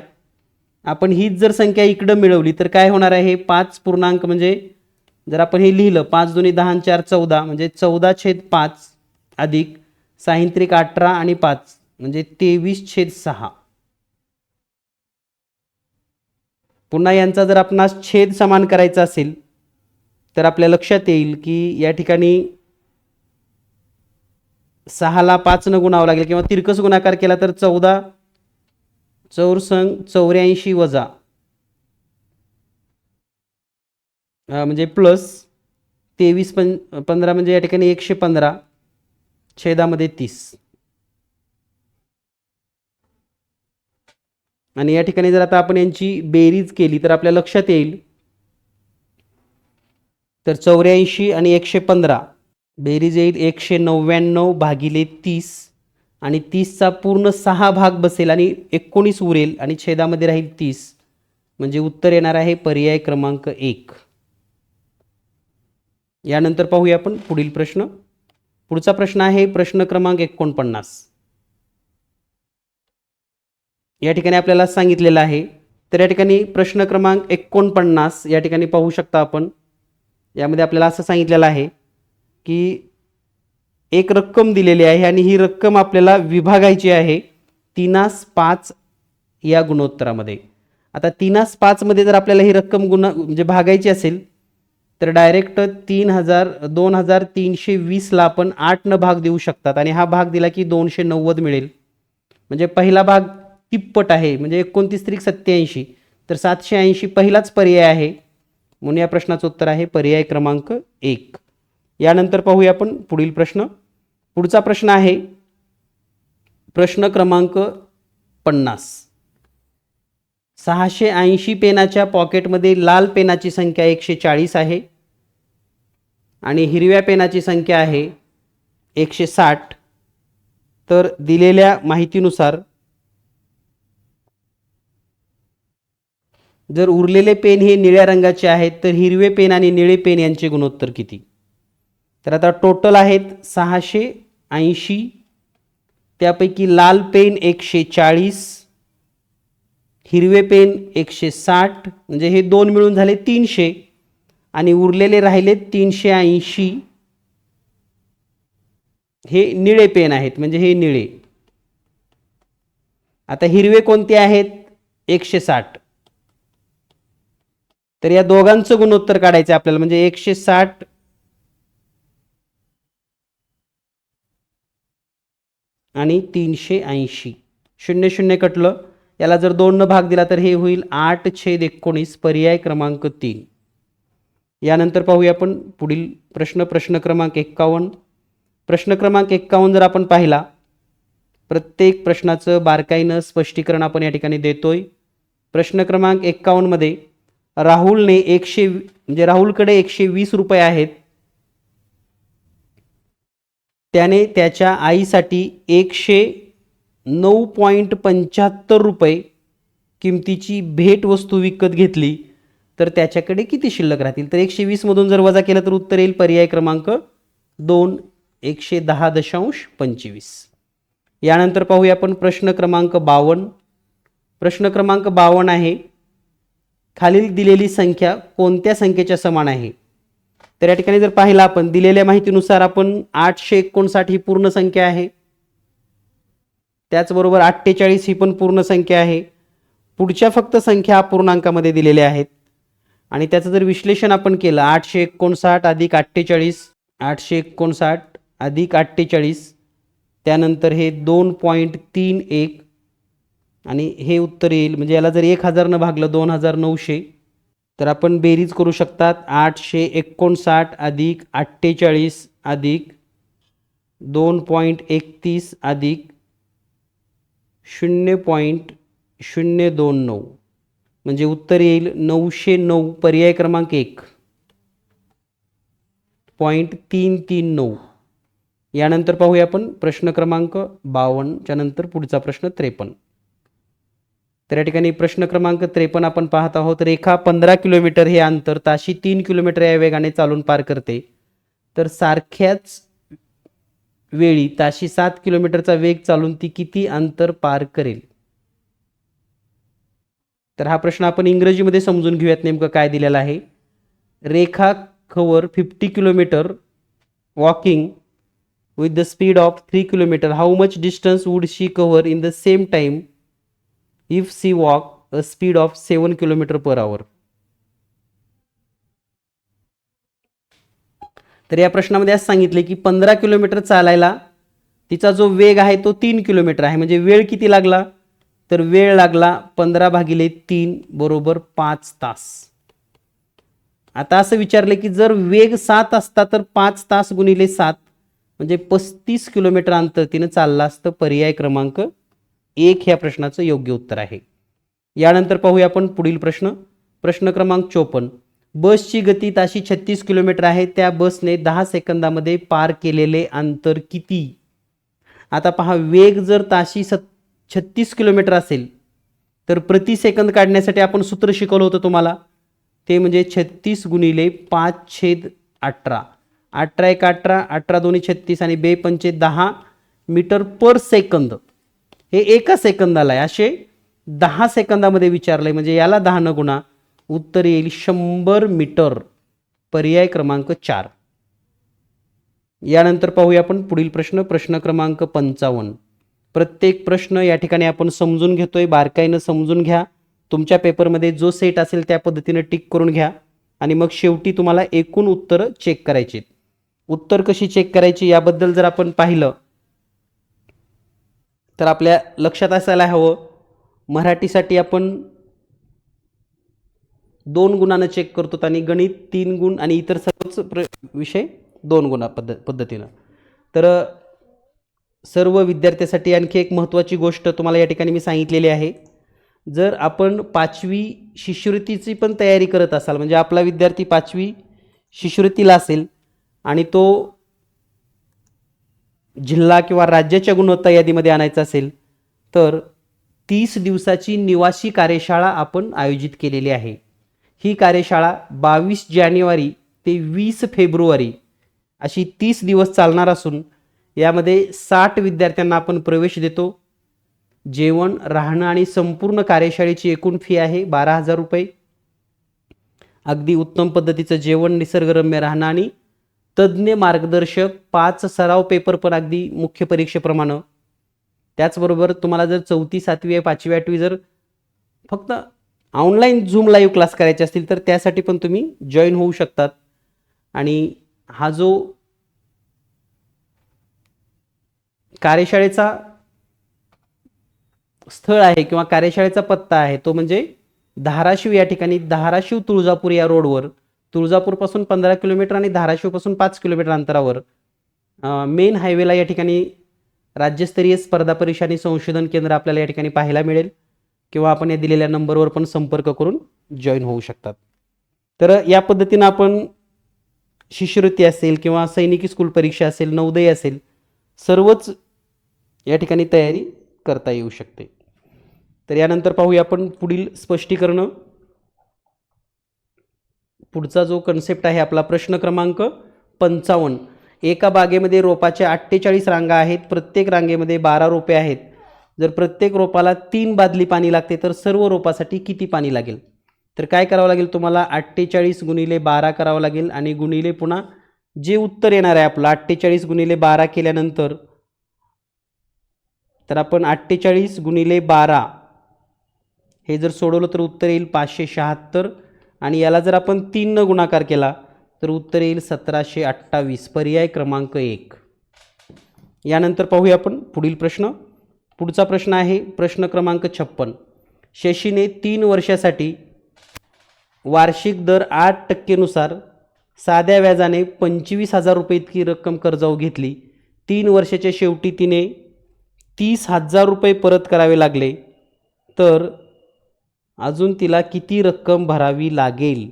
आपण हीच जर संख्या इकडं मिळवली तर काय होणार आहे 5 पूर्णांक म्हणजे जर आपण हे लिहिलं 5 2 10 4 14 म्हणजे 14/5 अधिक 6 18 आणि 5 म्हणजे 23/6. पुन्हा यांचा जर आपणास छेद समान करायचा असेल तर आपल्या लक्षात येईल की या ठिकाणी 6 ला 5 न गुणावं लागेल किंवा तिरकस गुणाकार केला तर 14 चौर संग 84 वजा म्हणजे प्लस 23 15 म्हणजे या ठिकाणी 115 छेदामध्ये 30. आणि या ठिकाणी जर आता आपण यांची बेरीज केली तर आपल्या लक्षात येईल तर 84 आणि 115 बेरीज येईल 199 भागिले 30 आणि 30चा पूर्ण 6 भाग बसेल आणि 19 उरेल आणि छेदामध्ये राहील 30 म्हणजे उत्तर येणार आहे पर्याय क्रमांक 1. यानंतर पाहूया आपण पुढील प्रश्न. पुढचा प्रश्न आहे प्रश्न क्रमांक 49. या ठिकाणी आपल्याला सांगितलेलं आहे तर या ठिकाणी प्रश्न क्रमांक 49 या ठिकाणी पाहू शकता आपण यामध्ये आपल्याला असं सांगितलेलं आहे की एक रक्कम दिलेली आहे आणि ही रक्कम आपल्याला विभागायची आहे 3/5 या गुणोत्तरामध्ये. आता 3/5 मध्ये जर आपल्याला ही रक्कम म्हणजे भागायची असेल तर डायरेक्ट 2320ला आपण 8 भाग देऊ शकतात आणि हा भाग दिला की 290 मिळेल. म्हणजे पहिला भाग तिप्पट आहे, म्हणजे 29 त्रिक 87, तर 780 पहिलाच पर्याय आहे. म्हणून या प्रश्नाचं उत्तर आहे पर्याय क्रमांक 1. यानंतर पाहूया आपण पुढील प्रश्न. पुढचा प्रश्न आहे प्रश्न क्रमांक 50. 680 पेनाच्या पॉकेटमध्ये लाल पेनाची संख्या 140 आहे आणि हिरव्या पेनाची संख्या आहे 160. तर दिलेल्या माहितीनुसार जर उरलेले पेन हे निळ्या रंगाचे आहेत तर हिरवे पेन आणि निळे पेन यांचे गुणोत्तर किती? तर आता टोटल आहेत 680, त्यापैकी लाल पेन 140, हिरवे पेन 160, म्हणजे हे दोन मिळून झाले 300 आणि उरलेले राहिले 380 हे निळे पेन आहेत, म्हणजे हे निळे. आता हिरवे कोणते आहेत? 160. तर या दोघांचं गुणोत्तर काढायचं आपल्याला, म्हणजे 160 आणि 380. 0 कटलं, याला जर 2 न भाग दिला तर हे होईल 8/19, पर्याय क्रमांक 3. यानंतर पाहूया आपण पुढील प्रश्न. प्रश्न क्रमांक 51. प्रश्न क्रमांक 51 जर आपण पाहिला, प्रत्येक प्रश्नाचं बारकाईनं स्पष्टीकरण आपण या ठिकाणी देतोय. प्रश्न क्रमांक 51 मध्ये राहुलने म्हणजे राहुलकडे 120 रुपये आहेत. त्याने त्याच्या आईसाठी 109.75 रुपये किमतीची भेटवस्तू विकत घेतली, तर त्याच्याकडे किती शिल्लक राहतील? तर 120 मधून जर वजा केलं तर उत्तर येईल पर्याय क्रमांक 2, 110.25. यानंतर पाहूया आपण प्रश्न क्रमांक 52. प्रश्न क्रमांक 52 आहे, खालील दिलेली संख्या कोणत्या संख्येच्या समान आहे? तर या ठिकाणी जर पाहिलं आपण दिलेल्या माहितीनुसार आपण 859 ही पूर्ण संख्या आहे, त्याचबरोबर 48 ही पण पूर्ण संख्या आहे. पुढच्या फक्त संख्या अपूर्णांकामध्ये दिलेल्या आहेत आणि त्याचं जर विश्लेषण आपण केलं 859 अधिक 48, 859 अधिक 48, त्यानंतर हे 2.31 आणि हे उत्तर येईल. म्हणजे याला जर 1000 न भागलं 2900, तर आपण बेरीज करू शकतात. 859 अधिक 48 अधिक 2.31 अधिक 0.029, म्हणजे उत्तर येईल 909, पर्याय क्रमांक 1.339. यानंतर पाहूया आपण प्रश्न क्रमांक 52 च्या नंतर पुढचा प्रश्न 53. तर या ठिकाणी प्रश्न क्रमांक 53 आपण पाहत आहोत. रेखा 15 किलोमीटर हे अंतर ताशी 3 किलोमीटर या वेगाने चालून पार करते, तर सारख्याच वेळी ताशी 7 किलोमीटरचा वेग चालून ती किती अंतर पार करेल? तर हा प्रश्न आपण इंग्रजीमध्ये समजून घेऊयात नेमकं काय दिलेलं आहे. Rekha cover 50 kilometre walking with the speed of 3 kilometer. How much distance would she cover in the same time if she walk a speed of 7 kilometer per hour? तर या प्रश्नामध्ये असं सांगितले की 15 किलोमीटर चालायला तिचा जो वेग आहे तो 3 किलोमीटर आहे, म्हणजे वेळ किती लागला? तर वेळ लागला 15/3 बरोबर 5 तास. आता असं विचारले की जर वेग 7 असता तर 5 तास गुणिले 7 म्हणजे 35 किलोमीटर अंतर तिने चाललं असतं. पर्याय क्रमांक 1 ह्या प्रश्नाचं योग्य उत्तर आहे. यानंतर पाहूया आपण पुढील प्रश्न. प्रश्न क्रमांक 54. बसची गती ताशी 36 किलोमीटर आहे, त्या बसने 10 सेकंदामध्ये पार केलेले अंतर किती? आता पहा, वेग जर ताशी 36 किलोमीटर असेल तर प्रति सेकंद काढण्यासाठी आपण सूत्र शिकवलं होतं तुम्हाला, ते म्हणजे 36 गुणिले 5/18. 18 × 18, 18 × 2 = 36 आणि 2 × 5 = 10 मीटर पर सेकंद. हे एका सेकंदाला आहे, असे 10 सेकंदामध्ये विचारलंय, म्हणजे याला 10 न गुणा, उत्तर येईल 100 मीटर. पर्याय क्रमांक 4. यानंतर पाहूया आपण पुढील प्रश्न, प्रश्न क्रमांक 55. प्रत्येक प्रश्न या ठिकाणी आपण समजून घेतोय, बारकाईनं समजून घ्या. तुमच्या पेपरमध्ये जो सेट असेल त्या पद्धतीने टिक करून घ्या आणि मग शेवटी तुम्हाला एकूण उत्तरं चेक करायची. उत्तर कशी चेक करायची याबद्दल जर आपण पाहिलं तर आपल्या लक्षात असायला हवं, मराठीसाठी आपण 2 गुणानं चेक करतो आणि गणित 3 गुण आणि इतर सर्वच विषय 2 गुणा पद्धतीनं. तर सर्व विद्यार्थ्यांसाठी आणखी एक महत्त्वाची गोष्ट तुम्हाला या ठिकाणी मी सांगितलेली आहे. जर आपण 5वी शिष्यवृत्तीची पण तयारी करत असाल, म्हणजे आपला विद्यार्थी 5वी शिष्यवृत्तीला असेल आणि तो जिल्हा किंवा राज्याच्या गुणवत्ता यादीमध्ये आणायचा असेल, तर 30 दिवसाची निवासी कार्यशाळा आपण आयोजित केलेली आहे. ही कार्यशाळा 22 जानेवारी ते 20 फेब्रुवारी अशी 30 दिवस चालणार असून यामध्ये 60 विद्यार्थ्यांना आपण प्रवेश देतो. जेवण, राहणं आणि संपूर्ण कार्यशाळेची एकूण फी आहे 12,000 रुपये. अगदी उत्तम पद्धतीचं जेवण, निसर्गरम्य राहणं आणि तज्ज्ञ मार्गदर्शक, 5 सराव पेपर पण अगदी मुख्य परीक्षेप्रमाणे. त्याचबरोबर तुम्हाला जर 4थी 7वी 5वी 8वी जर फक्त ऑनलाईन झूम लाईव्ह क्लास करायचे असतील तर त्यासाठी पण तुम्ही जॉईन होऊ शकतात. आणि हा जो कार्यशाळेचा स्थळ आहे किंवा कार्यशाळेचा पत्ता आहे तो म्हणजे धाराशिव या ठिकाणी, धाराशिव तुळजापूर या रोडवर, तुळजापूरपासून 15 किलोमीटर आणि धाराशिवपासून 5 किलोमीटर अंतरावर मेन हायवेला या ठिकाणी राज्यस्तरीय स्पर्धा परीक्षा आणि संशोधन केंद्र आपल्याला या ठिकाणी पाहायला मिळेल. किंवा आपण या दिलेल्या नंबरवर पण संपर्क करून जॉईन होऊ शकतात. तर या पद्धतीनं आपण शिष्यवृत्ती असेल किंवा सैनिकी स्कूल परीक्षा असेल, नवोदय असेल, सर्वच या ठिकाणी तयारी करता येऊ शकते. तर यानंतर पाहूया आपण पुढील स्पष्टीकरण. पुढचा जो कन्सेप्ट आहे आपला प्रश्न क्रमांक 55. एका बागेमध्ये रोपाच्या 48 रांगा आहेत. प्रत्येक रांगेमध्ये 12 रोपे आहेत. जर प्रत्येक रोपाला 3 बादली पाणी लागते तर सर्व रोपासाठी किती पाणी लागेल? तर काय करावं लागेल तुम्हाला, 48 गुणिले 12 करावं लागेल आणि गुणिले पुन्हा जे उत्तर येणार आहे आपलं 48 गुणिले 12 केल्यानंतर, तर आपण 48 गुणिले 12 हे जर सोडवलं तर उत्तर येईल 576 आणि याला जर आपण 3 न गुणाकार केला तर उत्तर येईल 1728. पर्याय क्रमांक 1. यानंतर पाहूया आपण पुढील प्रश्न. पुढचा प्रश्न आहे प्रश्न क्रमांक 56. शशीने 3 वर्षासाठी वार्षिक दर 8% नुसार साध्या व्याजाने 25,000 रुपये इतकी रक्कम कर्जाऊ घेतली. 3 वर्षाच्या शेवटी तिने 30,000 रुपये परत करावे लागले, तर अजून तिला किती रक्कम भरावी लागेल?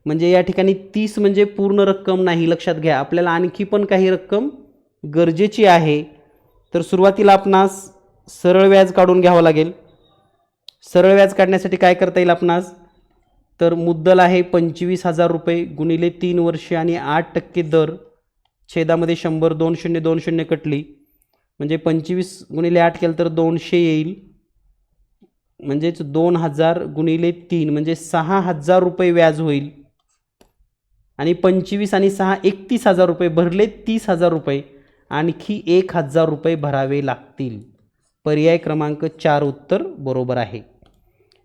म्हणजे या ठिकाणी 30 म्हणजे पूर्ण रक्कम नाही, लक्षात घ्या. आपल्याला आणखी पण काही रक्कम गरजेची आहे. तर सुरुवातीला आपणास सरळ व्याज काढून घ्यावं लागेल. सरळ व्याज काढण्यासाठी काय करता येईल आपणास, तर मुद्दल आहे 25,000 रुपये गुणिले 3 वर्षे आणि 8% दर, छेदामध्ये 100, 2 शून्य 2 शून्य कटली, म्हणजे 25 गुणिले 8 केलं तर 200 येईल. म्हणजेच 2000 गुणिले 3 म्हणजे 6,000 रुपये व्याज होईल. आणि 25 आणि 6 31,000 रुपये भरले, 30,000 रुपये आणखी 1,000 रुपये भरावे लागतील. पर्याय क्रमांक 4 उत्तर बरोबर आहे.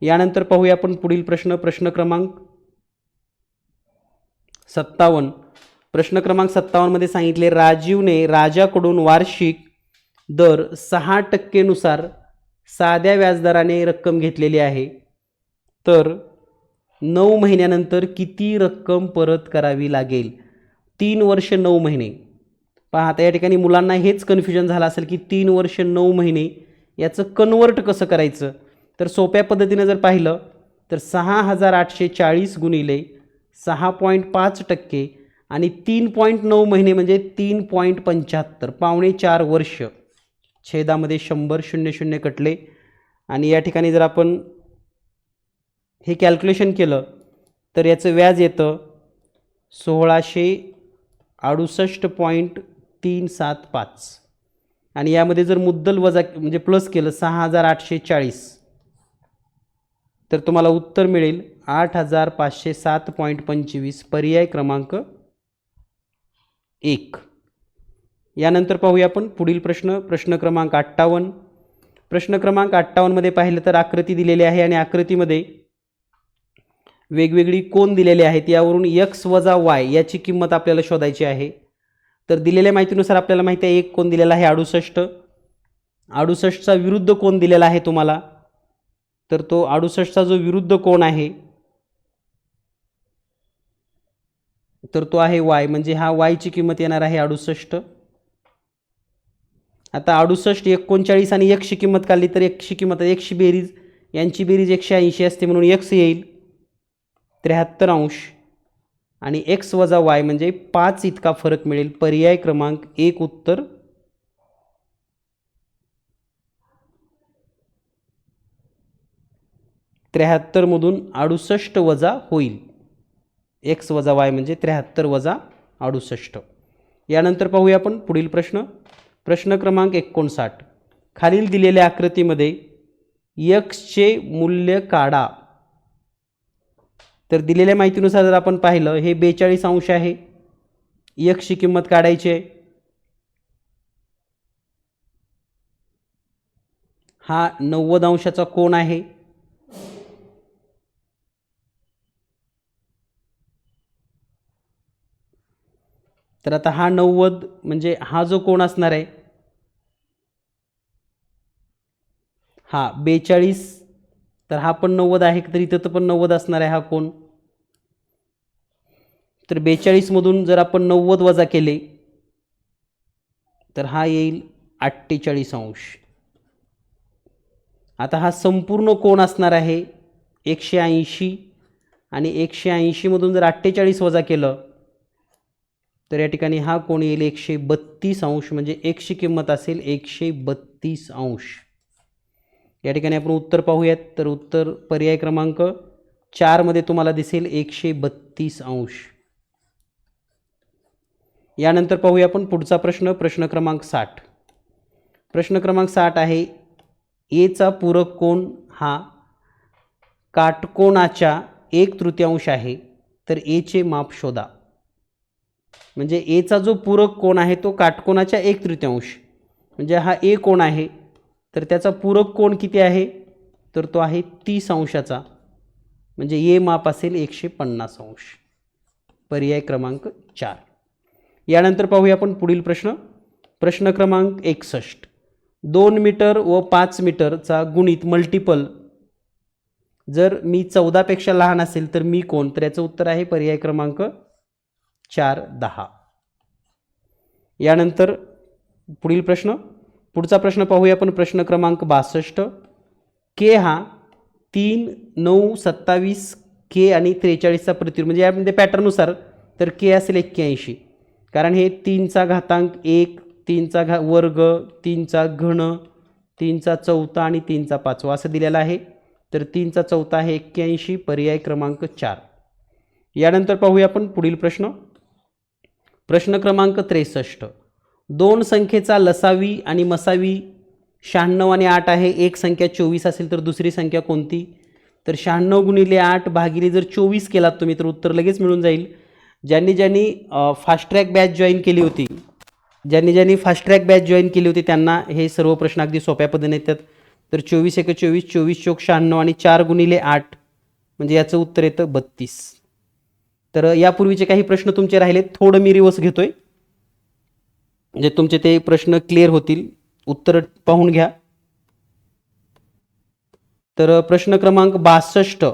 यानंतर पाहूया आपण पुढील प्रश्न. प्रश्न क्रमांक 57. प्रश्न क्रमांक 57 मध्ये सांगितले, राजीवने राजाकडून वार्षिक दर 6% नुसार साध्या व्याजदराने रक्कम घेतलेली आहे, तर 9 महिन्यानंतर किती रक्कम परत करावी लागेल? 3 वर्ष 9 महिने. पहा आता या ठिकाणी मुलांना हेच कन्फ्युजन झालं असेल की 3 वर्ष 9 महिने याचं कन्वर्ट कसं करायचं. तर सोप्या पद्धतीने जर पाहिलं तर 6,840 गुणिले 6.5% आणि 3.9 महिने म्हणजे 3.75, पावणे 4 वर्ष, छेदामध्ये 100 शून्य शून्य कटले. आणि या ठिकाणी जर आपण हे कॅल्क्युलेशन केलं तर याचं व्याज येतं 1668.375 आणि यामध्ये जर मुद्दल वजा म्हणजे प्लस केलं 6,840 तर तुम्हाला उत्तर मिळेल 8507.25, पर्याय क्रमांक 1. यानंतर पाहूया आपण पुढील प्रश्न, प्रश्न क्रमांक 58. प्रश्न क्रमांक 58 मध्ये पाहिलं तर आकृती दिलेली आहे आणि आकृतीमध्ये वेगवेगळी कोन दिलेली आहेत. यावरून x वजा y याची किंमत आपल्याला शोधायची आहे. तर दिलेल्या माहितीनुसार आपल्याला माहिती आहे एक कोन दिलेला आहे 68. 68चा विरुद्ध कोन दिलेला आहे तुम्हाला. तर तो 68चा जो विरुद्ध कोन आहे तर तो आहे y, म्हणजे हा y ची किंमत येणार आहे 68. आता 68, 39 आणि 1 ची किंमत काढली तर 1 ची किंमत 1 ची बेरीज यांची बेरीज 180 असते म्हणून x येईल 73 अंश आणि x वजा y म्हणजे 5 इतका फरक मिळेल. पर्याय क्रमांक 1 उत्तर. मधून 68 वजा होईल. x वजा y म्हणजे 73 वजा 68. यानंतर पाहूया आपण पुढील प्रश्न, प्रश्न क्रमांक 59. खालील दिलेल्या आकृतीमध्ये x चे मूल्य काढा. तर दिलेल्या माहितीनुसार जर आपण पाहिलं हे 42 अंश आहे. x ची किंमत काढायची आहे. हा 90 अंशाचा कोन आहे. तर आता हा 90 म्हणजे हा जो कोन असणार आहे हा 42, तर हा पण 90 आहे तर इथं पण 90 असणार आहे हा कोन. तर 42 मधून जर आपण 90 वजा केले तर हा येईल 48 अंश. आता हा संपूर्ण कोन असणार आहे 180 आणि 180 मधून जर 48 वजा केलं तर या ठिकाणी हा कोन येईल 132 अंश, म्हणजे x ची किंमत असेल 132 अंश. या ठिकाणी आपण उत्तर पाहूयात. तर उत्तर पर्याय क्रमांक 4 मध्ये तुम्हाला दिसेल 132 अंश. यानंतर पाहूया आपण पुढचा प्रश्न, प्रश्न क्रमांक 60. प्रश्न क्रमांक 60 आहे ए चा पूरक कोन हा काटकोनाच्या 1/3 आहे तर ए चे माप शोधा. म्हणजे ए चा जो पूरक कोन आहे तो काटकोनाच्या 1/3, म्हणजे हा ए कोन आहे तर त्याचा पूरक कोन किती आहे तर तो आहे 30 अंशाचा, म्हणजे ए माप असेल 150 अंश. पर्याय क्रमांक 4. यानंतर पाहूया आपण पुढील प्रश्न, प्रश्न क्रमांक 61. 2 मीटर व 5 मीटरचा गुणित मल्टिपल जर मी 14 पेक्षा लहान असेल तर मी कोण. तर याचं उत्तर आहे पर्याय क्रमांक 4, 10. यानंतर पुढील प्रश्न, पुढचा प्रश्न पाहूया आपण प्रश्न क्रमांक 62. के हा 3, 9, 27 के आणि 43चा प्रतिरूप, म्हणजे यामध्ये पॅटर्ननुसार तर के असेल 81, कारण हे 3चा घातांक 1, 3चा वर्ग, 3चा घन, 3चा चौथा आणि 3चा पाचवा असं दिलेलं आहे. तर 3चा चौथा आहे 81, पर्याय क्रमांक 4. यानंतर पाहूया आपण पुढील प्रश्न, प्रश्न क्रमांक 63. दोन संख्येचा लसावी आणि मसावी 96 आणि 8 आहे. एक संख्या 24 असेल तर दुसरी संख्या कोणती. तर 96 गुणिले 8 भागिले जर 24 केलात तुम्ही तर उत्तर लगेच मिळून जाईल. ज्यांनी फास्ट ट्रॅक बॅच जॉईन केली होती, ज्यांनी फास्ट ट्रॅक बॅच जॉईन केली होती त्यांना हे सर्व प्रश्न अगदी सोप्या पद्धतीने येतात. तर 24 × 24, 24 × 96 आणि 4 गुणिले 8 म्हणजे याचं उत्तर येतं 32. तर यापूर्वीचे काही प्रश्न तुमचे राहिलेत, थोडं मी रिवर्स घेतोय म्हणजे तुमचे ते प्रश्न क्लिअर होतील. उत्तर पाहून घ्या. तर प्रश्न क्रमांक 62,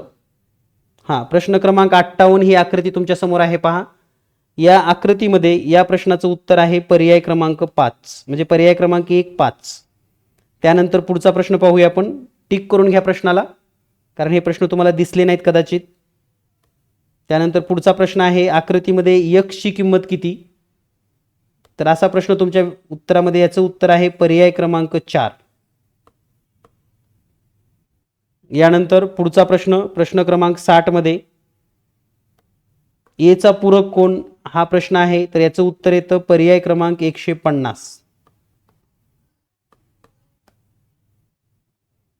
प्रश्न क्रमांक 58 ही आकृती तुमच्या समोर आहे पहा. या आकृतीमध्ये या प्रश्नाचं उत्तर आहे पर्याय क्रमांक 5, म्हणजे पर्याय क्रमांक 1, 5. त्यानंतर पुढचा प्रश्न पाहूया आपण. टिक करून घ्या प्रश्नाला, कारण हे प्रश्न तुम्हाला दिसले नाहीत कदाचित. त्यानंतर पुढचा प्रश्न आहे आकृतीमध्ये x ची किंमत किती. तर असा प्रश्न तुमच्या उत्तरामध्ये, याचं उत्तर आहे पर्याय क्रमांक 4. यानंतर पुढचा प्रश्न, प्रश्न क्रमांक 60 मध्ये ए चा पूरक कोण हा प्रश्न आहे. तर याचं उत्तर येतं पर्याय क्रमांक 150.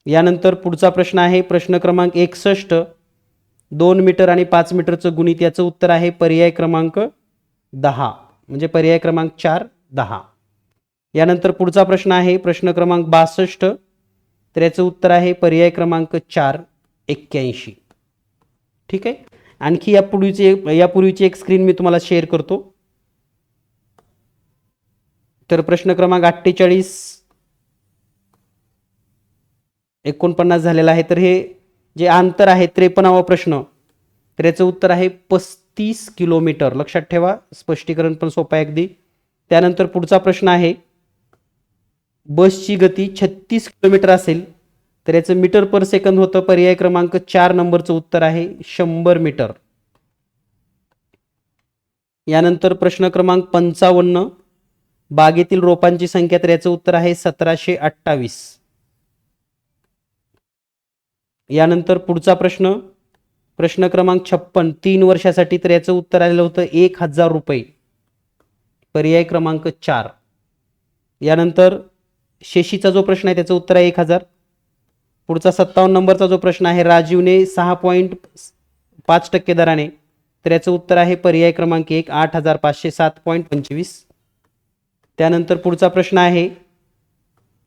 यानंतर पुढचा प्रश्न आहे प्रश्न क्रमांक 61. 2 मीटर आणि 5 मीटरचं गुणित, याचं उत्तर आहे पर्याय क्रमांक 10, म्हणजे पर्याय क्रमांक 4 10. यानंतर पुढचा प्रश्न आहे प्रश्न क्रमांक 62. तर याचं उत्तर आहे पर्याय क्रमांक 4 81. ठीक आहे. आणखी यापूर्वीची एक स्क्रीन मी तुम्हाला शेअर करतो. तर प्रश्न क्रमांक 48 49 झालेला आहे. तर हे जे अंतर आहे 53वा प्रश्न, तर याचं उत्तर आहे 35 किलोमीटर. लक्षात ठेवा, स्पष्टीकरण पण सोपं आहे अगदी. त्यानंतर पुढचा प्रश्न आहे बसची गती 36 किलोमीटर असेल तर याचं मीटर पर सेकंद होतं. पर्याय क्रमांक 4 नंबरचं उत्तर आहे 100 मीटर. यानंतर प्रश्न क्रमांक 55. बागेतील रोपांची संख्या, तर याचं उत्तर आहे 1728. यानंतर पुढचा प्रश्न क्रमांक 56. 3 वर्षासाठी, तर याचं उत्तर आलेलं होतं 1000 रुपये. पर्याय क्रमांक 4. यानंतर शेशीचा जो प्रश्न आहे त्याचं उत्तर आहे 1000. पुढचा 57 नंबरचा जो प्रश्न आहे राजीवने 6.5% दराने, तर याचं उत्तर आहे पर्याय क्रमांक 1 8507.25. त्यानंतर पुढचा प्रश्न आहे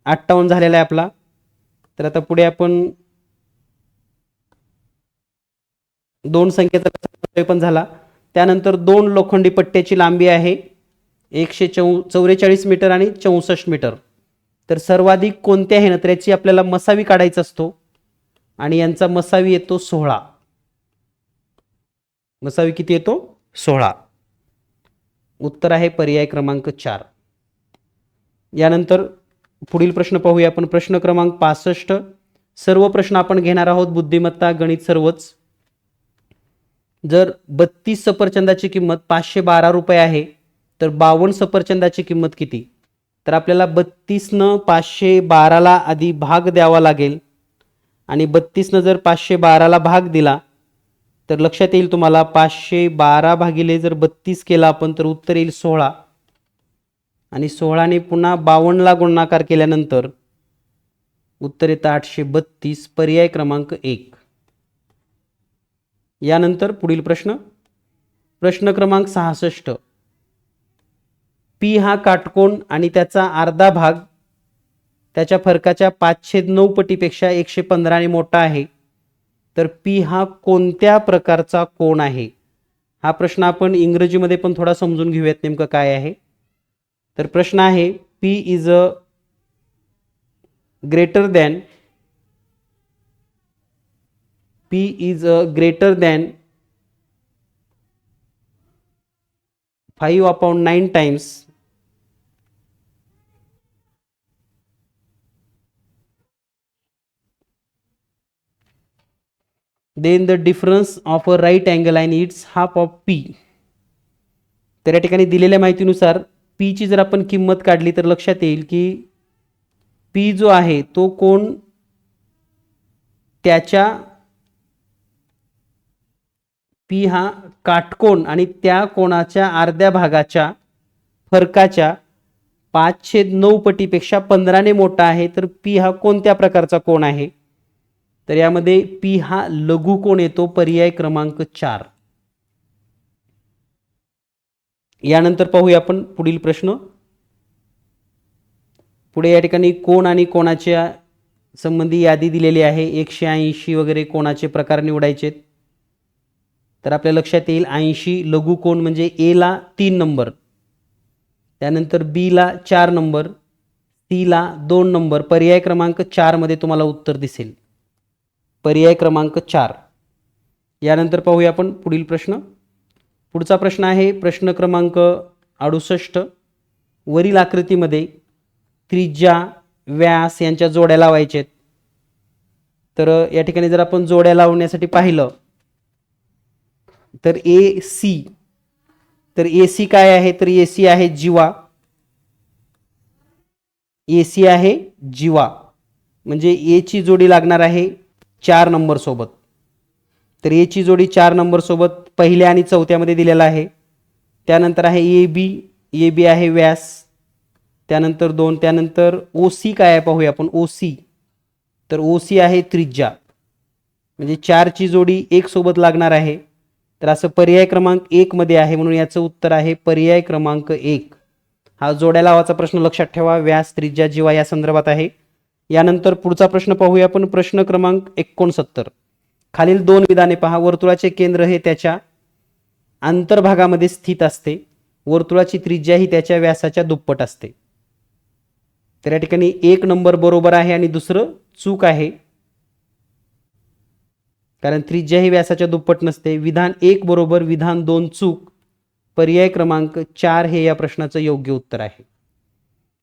58 झालेला आहे आपला. तर आता पुढे आपण दोन संख्येचा पण झाला. त्यानंतर 2 लोखंडी पट्ट्याची लांबी आहे 144 मीटर आणि 64 मीटर. तर सर्वाधिक कोणत्या आहे ना, तर याची आपल्याला मसावी काढायचा असतो आणि यांचा मसावी येतो 16. मसावी किती येतो? 16. उत्तर आहे पर्याय क्रमांक 4. यानंतर पुढील प्रश्न पाहूया आपण. प्रश्न क्रमांक 65. सर्व प्रश्न आपण घेणार आहोत बुद्धिमत्ता गणित सर्वच. जर 32 सफरचंदाची किंमत 512 रुपये आहे तर 52 सफरचंदाची किंमत किती? तर आपल्याला 32 न 512ला आधी भाग द्यावा लागेल आणि 32 न जर 512ला भाग दिला तर लक्षात येईल तुम्हाला 512 भागिले जर 32 केला आपण तर उत्तर येईल 16 आणि 16 ने पुन्हा 52ला गुणाकार केल्यानंतर उत्तर येतं 832. पर्याय क्रमांक 1. यानंतर पुढील प्रश्न क्रमांक 66. पी हा काटकोन आणि त्याचा अर्धा भाग त्याच्या फरकाच्या 5/9 पटीपेक्षा 115 ने मोठा आहे तर पी हा कोणत्या प्रकारचा कोन आहे? हा प्रश्न आपण इंग्रजीमध्ये पण थोडा समजून घेऊयात नेमकं काय आहे. तर प्रश्न आहे P is a greater than 5/9 times then the difference of a right angle and its half of p. तर या ठिकाणी दिलेल्या माहितीनुसार p ची जर आपण किंमत काढली तर लक्षात येईल की p जो आहे तो कोण त्याच्या p हा काटकोन आणि त्या कोणाच्या अर्ध्या भागाच्या फरकाच्या 5/9 पटीपेक्षा 15 ने मोठा आहे तर p हा कोणत्या प्रकारचा कोन आहे? तर यामध्ये p हा लघुकोन येतो. पर्याय क्रमांक 4. यानंतर पाहूया आपण पुढील प्रश्न. पुढे या ठिकाणी कोन आणि कोणाच्या संबंधी यादी दिलेली आहे. 180 वगैरे कोणाचे प्रकार निवडायचे. तर आपल्या लक्षात येईल 80 लघुकोन म्हणजे ए ला 3 नंबर, त्यानंतर बी ला 4 नंबर, सी ला 2 नंबर. पर्याय क्रमांक 4 मध्ये तुम्हाला उत्तर दिसेल. पर्याय क्रमांक 4. यानंतर पाहूया आपण पुढील प्रश्न. पुढचा प्रश्न आहे प्रश्न क्रमांक 68. वरील आकृतीमध्ये त्रिज्या व्यास यांच्या जोड्या लावायचे. तर या ठिकाणी जर आपण जोड्या लावण्यासाठी पाहिलं तर ए सी, तर ए सी काय आहे? तर ए सी आहे जीवा. ए सी आहे जीवा म्हणजे ए ची जोडी लागणार आहे 4 नंबर सोबत. तर ए ची जोडी 4 नंबर सोबत पहिल्या आणि चौथ्यामध्ये दिलेला आहे. त्यानंतर आहे ए बी, ए बी आहे व्यास, त्यानंतर 2, त्यानंतर ओ सी काय आहे पाहूया आपण. ओ सी तर OC आहे त्रिज्या, म्हणजे 4ची जोडी 1 सोबत लागणार आहे. तर असं पर्याय क्रमांक 1 मध्ये आहे, म्हणून याचं उत्तर आहे पर्याय क्रमांक 1. हा जोड्या लावाचा प्रश्न लक्षात ठेवा. व्यास, त्रिज्या, जीवा या संदर्भात आहे. यानंतर पुढचा प्रश्न पाहूया आपण. प्रश्न क्रमांक 69. खालील 2 विधाने पहा. वर्तुळाचे केंद्र हे त्याच्या अंतर्भागामध्ये स्थित असते. वर्तुळाची त्रिज्या ही त्याच्या व्यासाच्या दुप्पट असते. तर या ठिकाणी 1 नंबर बरोबर आहे आणि दुसरं चूक आहे, कारण त्रिज्या ही व्यासाच्या दुप्पट नसते. विधान 1 बरोबर, विधान 2 चूक. पर्याय क्रमांक 4 हे या प्रश्नाचं योग्य उत्तर आहे.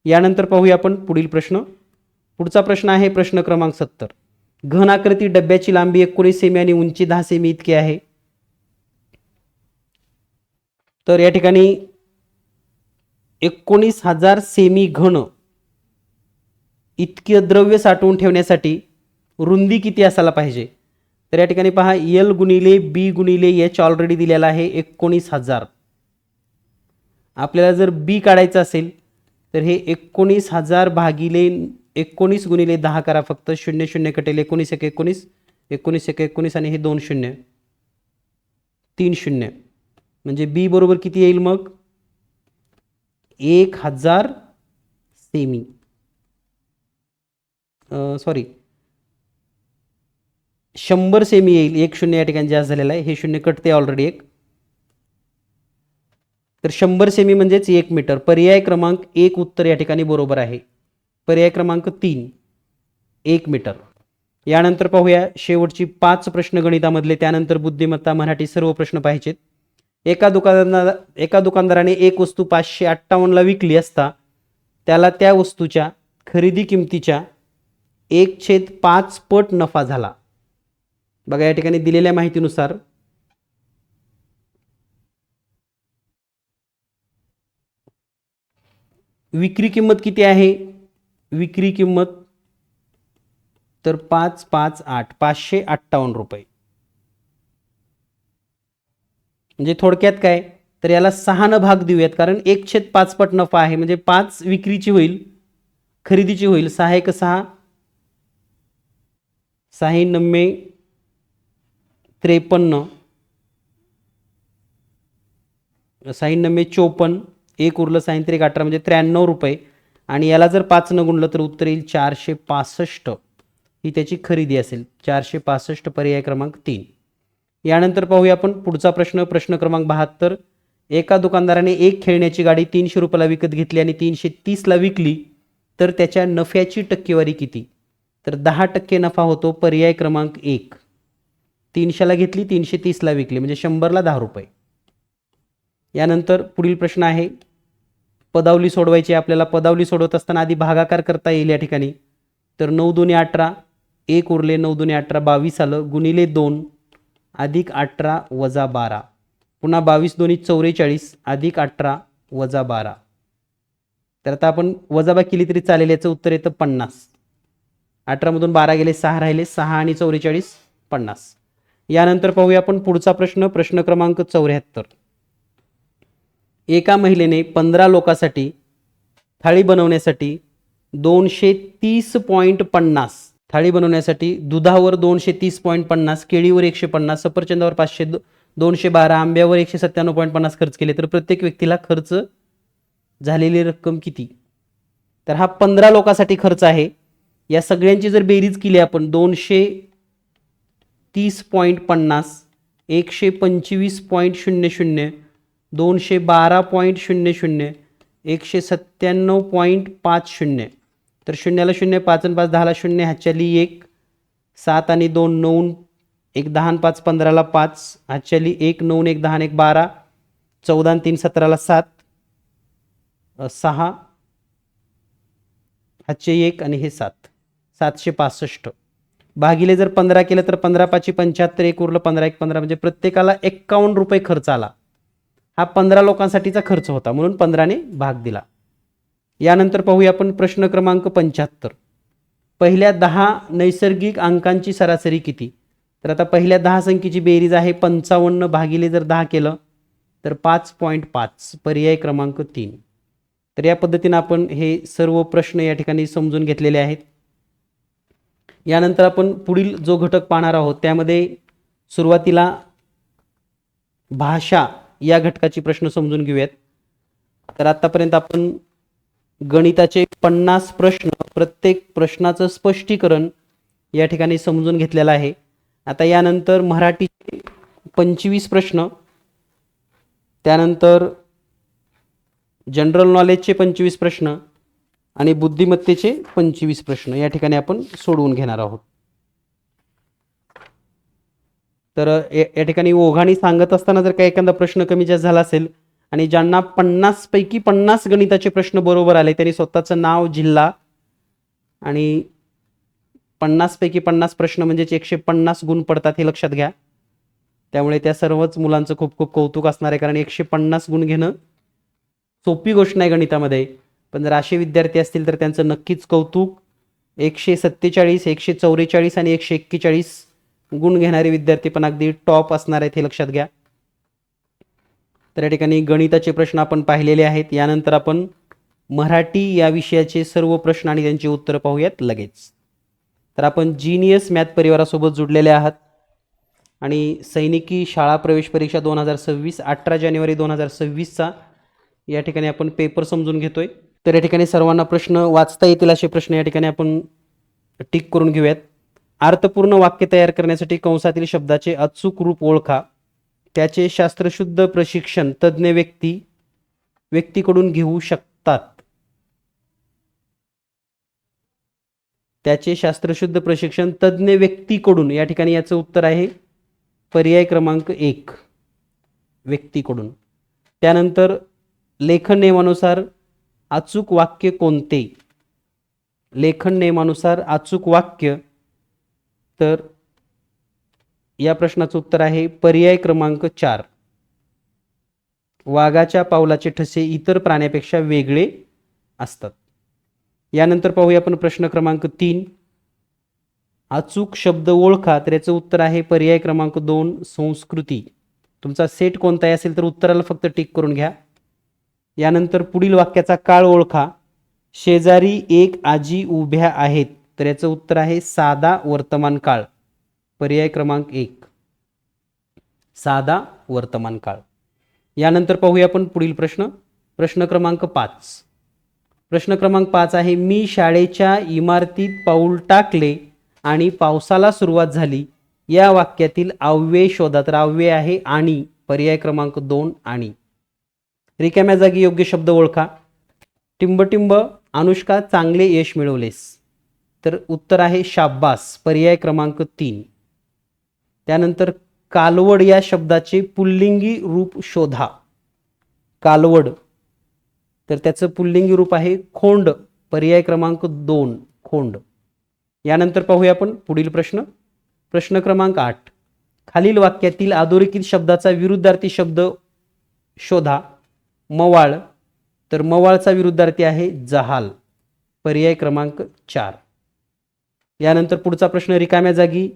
यानंतर पाहूया आपण पुढील प्रश्न. पुढचा प्रश्न आहे प्रश्न क्रमांक 70. घनाकृती डब्याची लांबी 19 सेमी आणि उंची 10 सेमी इतकी आहे. तर या ठिकाणी 19,000 सेमी घन इतके द्रव्य साठवून ठेवण्यासाठी रुंदी किती असायला पाहिजे? तर या ठिकाणी पहा, L गुणिले B गुणिले H ऑलरेडी दिलेला आहे 19,000. आपल्याला जर B काढायचं असेल तर हे 19,000 भागिले 19 गुणिले 10 करा. फक्त 0 0 कटेल. 19 1 19, 19 1 19 आणि हे 2 0 3 0, म्हणजे B बरोबर किती येईल मग? 1000 सेमी. सॉरी, 100 सेमी येईल. 1 0 या ठिकाणी जास्त झालेला आहे. हे 0 कटते ऑलरेडी एक. तर 100 सेमी म्हणजेच 1 मीटर. पर्याय क्रमांक 1 उत्तर या ठिकाणी बरोबर आहे. पर्याय क्रमांक 3 1 मीटर. यानंतर पाहूया शेवटची 5 प्रश्न गणितामधले. त्यानंतर बुद्धिमत्ता, मराठी सर्व प्रश्न पाहिजेत. एका दुकानदाराने एक वस्तू 558ला विकली असता त्याला त्या वस्तूच्या खरेदी किमतीच्या 1/5 पट नफा झाला. बघा, या ठिकाणी दिलेल्या माहितीनुसार विक्री किंमत किती आहे? विक्री किंमत तर 558 558 रुपये. म्हणजे थोडक्यात काय, तर याला 6 न भाग देऊयात, कारण 1/5 पट नफा आहे. म्हणजे 5 विक्रीची होईल, खरेदीची होईल. 6 1 6, 6 9 53, 6 9 54, 1 उरलं 6 3 18, म्हणजे 93 रुपये. आणि याला जर 5 न गुणलं तर उत्तर येईल 465. ही त्याची खरेदी असेल. 465 पर्याय क्रमांक 3. यानंतर पाहूया आपण पुढचा प्रश्न. प्रश्न क्रमांक 72. एका दुकानदाराने एक खेळण्याची गाडी 300 रुपयाला विकत घेतली आणि 330ला विकली, तर त्याच्या नफ्याची टक्केवारी किती? तर 10% नफा होतो. पर्याय क्रमांक 1. 300ला घेतली, 330ला विकली, म्हणजे 100ला 10 रुपये. यानंतर पुढील प्रश्न आहे पदावली सोडवायची. आपल्याला पदावली सोडवत असताना आधी भागाकार करता येईल या ठिकाणी. तर 9 2 18, 1 उरले, 9 2 18 22 आलं, गुणिले 2 अधिक 18 वजा 12, पुन्हा 22 2 44 अधिक 18 वजा 12. तर आता आपण वजाबाकी केली तरी चालेल. याचं उत्तर येतं 50. 18 मधून 12 गेले, 6 राहिले, 6 आणि 44 50. यानंतर पाहूया आपण पुढचा प्रश्न. प्रश्न क्रमांक 74. एका महिलेने 15 लोकांसाठी थाळी बनवण्यासाठी 230.50 थाळी बनवण्यासाठी दुधावर 230.50, केळीवर 150, सफरचंदावर 500, 212, आंब्यावर 197.50 खर्च केले, तर प्रत्येक व्यक्तीला खर्च झालेली रक्कम किती? तर हा 15 लोकांसाठी खर्च आहे. या सगळ्यांची जर बेरीज केली आपण 230.50, 125.00, 212.00, 197.50, तर 0ला 0, 5 आणि 5 10ला 0, हातच्याली 1, 7 आणि 2 9, 1 10 आणि 5 15ला 5, हातच्याली 1 9 1 10 1 12, 14 आणि 3 17ला 7, 6, हातचे 1 आणि हे 7, 765. भागिले जर 15 केलं तर 15 5 75, 1 उरलं, 15 1 15, म्हणजे प्रत्येकाला 51 रुपये खर्च आला. हा 15 लोकांसाठीचा खर्च होता, म्हणून 15ने भाग दिला. यानंतर पाहूया आपण प्रश्न क्रमांक 75. पहिल्या 10 नैसर्गिक अंकांची सरासरी किती? तर आता पहिल्या 10 संख्येची बेरीज आहे 55, भागिले जर 10 केलं तर 5.5, पर्याय क्रमांक 3. तर या पद्धतीने आपण हे सर्व प्रश्न या ठिकाणी समजून घेतलेले आहेत. यानंतर आपण पुढील जो घटक पाहणार आहोत त्यामध्ये सुरुवातीला भाषा या घटकाची प्रश्न समजून घेऊयात. तर आतापर्यंत आपण गणिताचे 50 प्रश्न, प्रत्येक प्रश्नाचं स्पष्टीकरण या ठिकाणी समजून घेतलेलं आहे. आता यानंतर मराठीचे 25 प्रश्न, त्यानंतर जनरल नॉलेजचे 25 प्रश्न आणि बुद्धिमत्तेचे 25 प्रश्न या ठिकाणी आपण सोडवून घेणार आहोत. तर या ठिकाणी ओघाने सांगत असताना जर काही एखादा प्रश्न कमी जास्त झाला असेल आणि ज्यांना 50 पैकी 50 गणिताचे प्रश्न बरोबर आले त्यांनी स्वतःचं नाव, जिल्हा आणि 50 पैकी 50 प्रश्न म्हणजे 150 गुण पडतात हे लक्षात घ्या. त्यामुळे त्या सर्वच मुलांचं खूप खूप कौतुक असणार आहे, कारण 150 गुण घेणं सोपी गोष्ट नाही गणितामध्ये. पण जर असे विद्यार्थी असतील तर त्यांचं नक्कीच कौतुक. 147, 144 आणि 141 गुण घेणारे विद्यार्थी पण अगदी टॉप असणार आहेत हे लक्षात घ्या. तर या ठिकाणी गणिताचे प्रश्न आपण पाहिलेले आहेत. यानंतर आपण मराठी या विषयाचे सर्व प्रश्न आणि त्यांची उत्तरं पाहूयात लगेच. तर आपण जीनियस मॅथ परिवारासोबत जुडलेले आहात आणि सैनिकी शाळा प्रवेश परीक्षा 2026 18 जानेवारी 2026चा या ठिकाणी आपण पेपर समजून घेतोय. तर या ठिकाणी सर्वांना प्रश्न वाचता येतील असे प्रश्न या ठिकाणी आपण टिक करून घेऊयात. अर्थपूर्ण वाक्य तयार करण्यासाठी कंसातील शब्दाचे अचूक रूप ओळखा. त्याचे शास्त्रशुद्ध प्रशिक्षण तज्ज्ञ व्यक्तीकडून घेऊ शकतात. त्याचे शास्त्रशुद्ध प्रशिक्षण तज्ज्ञ व्यक्तीकडून, या ठिकाणी याचं उत्तर आहे पर्याय क्रमांक 1, व्यक्तीकडून. त्यानंतर लेखन नियमानुसार अचूक वाक्य कोणते? लेखन नियमानुसार अचूक वाक्य, तर या प्रश्नाचं उत्तर आहे पर्याय क्रमांक 4, वाघाच्या पावलाचे ठसे इतर प्राण्यापेक्षा वेगळे असतात. यानंतर पाहूया आपण प्रश्न क्रमांक 3, अचूक शब्द ओळखा. तर याचं उत्तर आहे पर्याय क्रमांक 2, संस्कृती. तुमचा सेट कोणताही असेल तर उत्तराला फक्त टिक करून घ्या. यानंतर पुढील वाक्याचा काळ ओळखा. शेजारी एक आजी उभ्या आहेत. तर याचं उत्तर आहे साधा वर्तमान काळ, पर्याय क्रमांक 1, साधा वर्तमान काळ. यानंतर पाहूया आपण पुढील प्रश्न, प्रश्न क्रमांक 5. प्रश्न क्रमांक 5 आहे, मी शाळेच्या इमारतीत पाऊल टाकले आणि पावसाला सुरुवात झाली. या वाक्यातील अव्यय शोधा. तर अव्यय आहे आणि, पर्याय क्रमांक 2 आणि. रिकाम्या जागी योग्य शब्द ओळखा. टिंबटिंब अनुष्का चांगले यश मिळवलेस. तर उत्तर आहे शाब्बास, पर्याय क्रमांक 3. त्यानंतर कालवड या शब्दाचे पुल्लिंगी रूप शोधा. कालवड, तर त्याचं पुल्लिंगी रूप आहे खोंड, पर्याय क्रमांक 2, खोंड. यानंतर पाहूया आपण पुढील प्रश्न, प्रश्न क्रमांक 8. खालील वाक्यातील अधोरेखित शब्दाचा विरुद्धार्थी शब्द शोधा. मवाळ, तर मवाळचा विरुद्धार्थी आहे जहाल, पर्याय क्रमांक 4. यानंतर पुढचा प्रश्न रिकाम्या जागी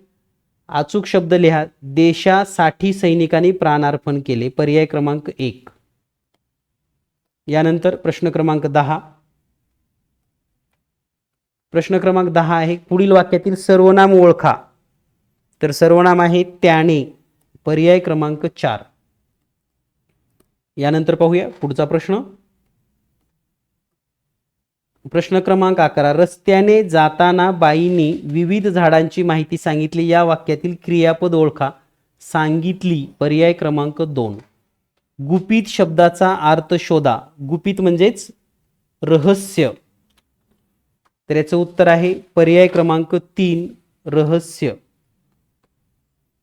अचूक शब्द लिहा. देशासाठी सैनिकांनी प्राणार्पण केले, पर्याय क्रमांक 1. यानंतर प्रश्न क्रमांक 10. प्रश्न क्रमांक 10 आहे, पुढील वाक्यातील सर्वनाम ओळखा. तर सर्वनाम आहे त्याने, पर्याय क्रमांक 4. यानंतर पाहूया पुढचा प्रश्न, प्रश्न क्रमांक 11. रस्त्याने जाताना बाईंनी विविध झाडांची माहिती सांगितली. या वाक्यातील क्रियापद ओळखा. सांगितली, पर्याय क्रमांक 2. गुपित शब्दाचा अर्थ शोधा. गुपित म्हणजेच रहस्य, तर याचं उत्तर आहे पर्याय क्रमांक 3, रहस्य.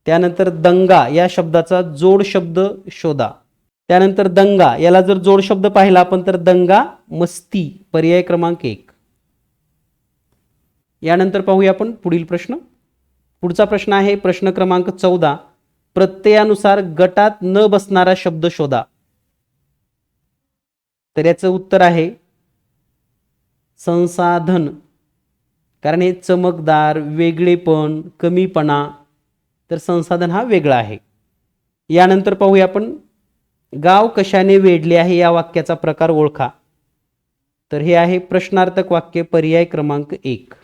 त्यानंतर दंगा या शब्दाचा जोड शब्द शोधा. त्यानंतर दंगा याला जर जोड शब्द पाहिला आपण तर दंगा मस्ती, पर्याय क्रमांक 1. यानंतर पाहूया आपण पुढील प्रश्न. पुढचा प्रश्न आहे प्रश्न क्रमांक 14. प्रत्ययानुसार गटात न बसणारा शब्द शोधा. तर याचं उत्तर आहे संसाधन, कारण हे चमकदार, वेगळेपण, कमीपणा, तर संसाधन हा वेगळा आहे. यानंतर पाहूया आपण गाव कशाने वेढले आहे. या वाक्याचा प्रकार ओळखा. तर हे आहे प्रश्नार्थक वाक्य, पर्याय क्रमांक 1.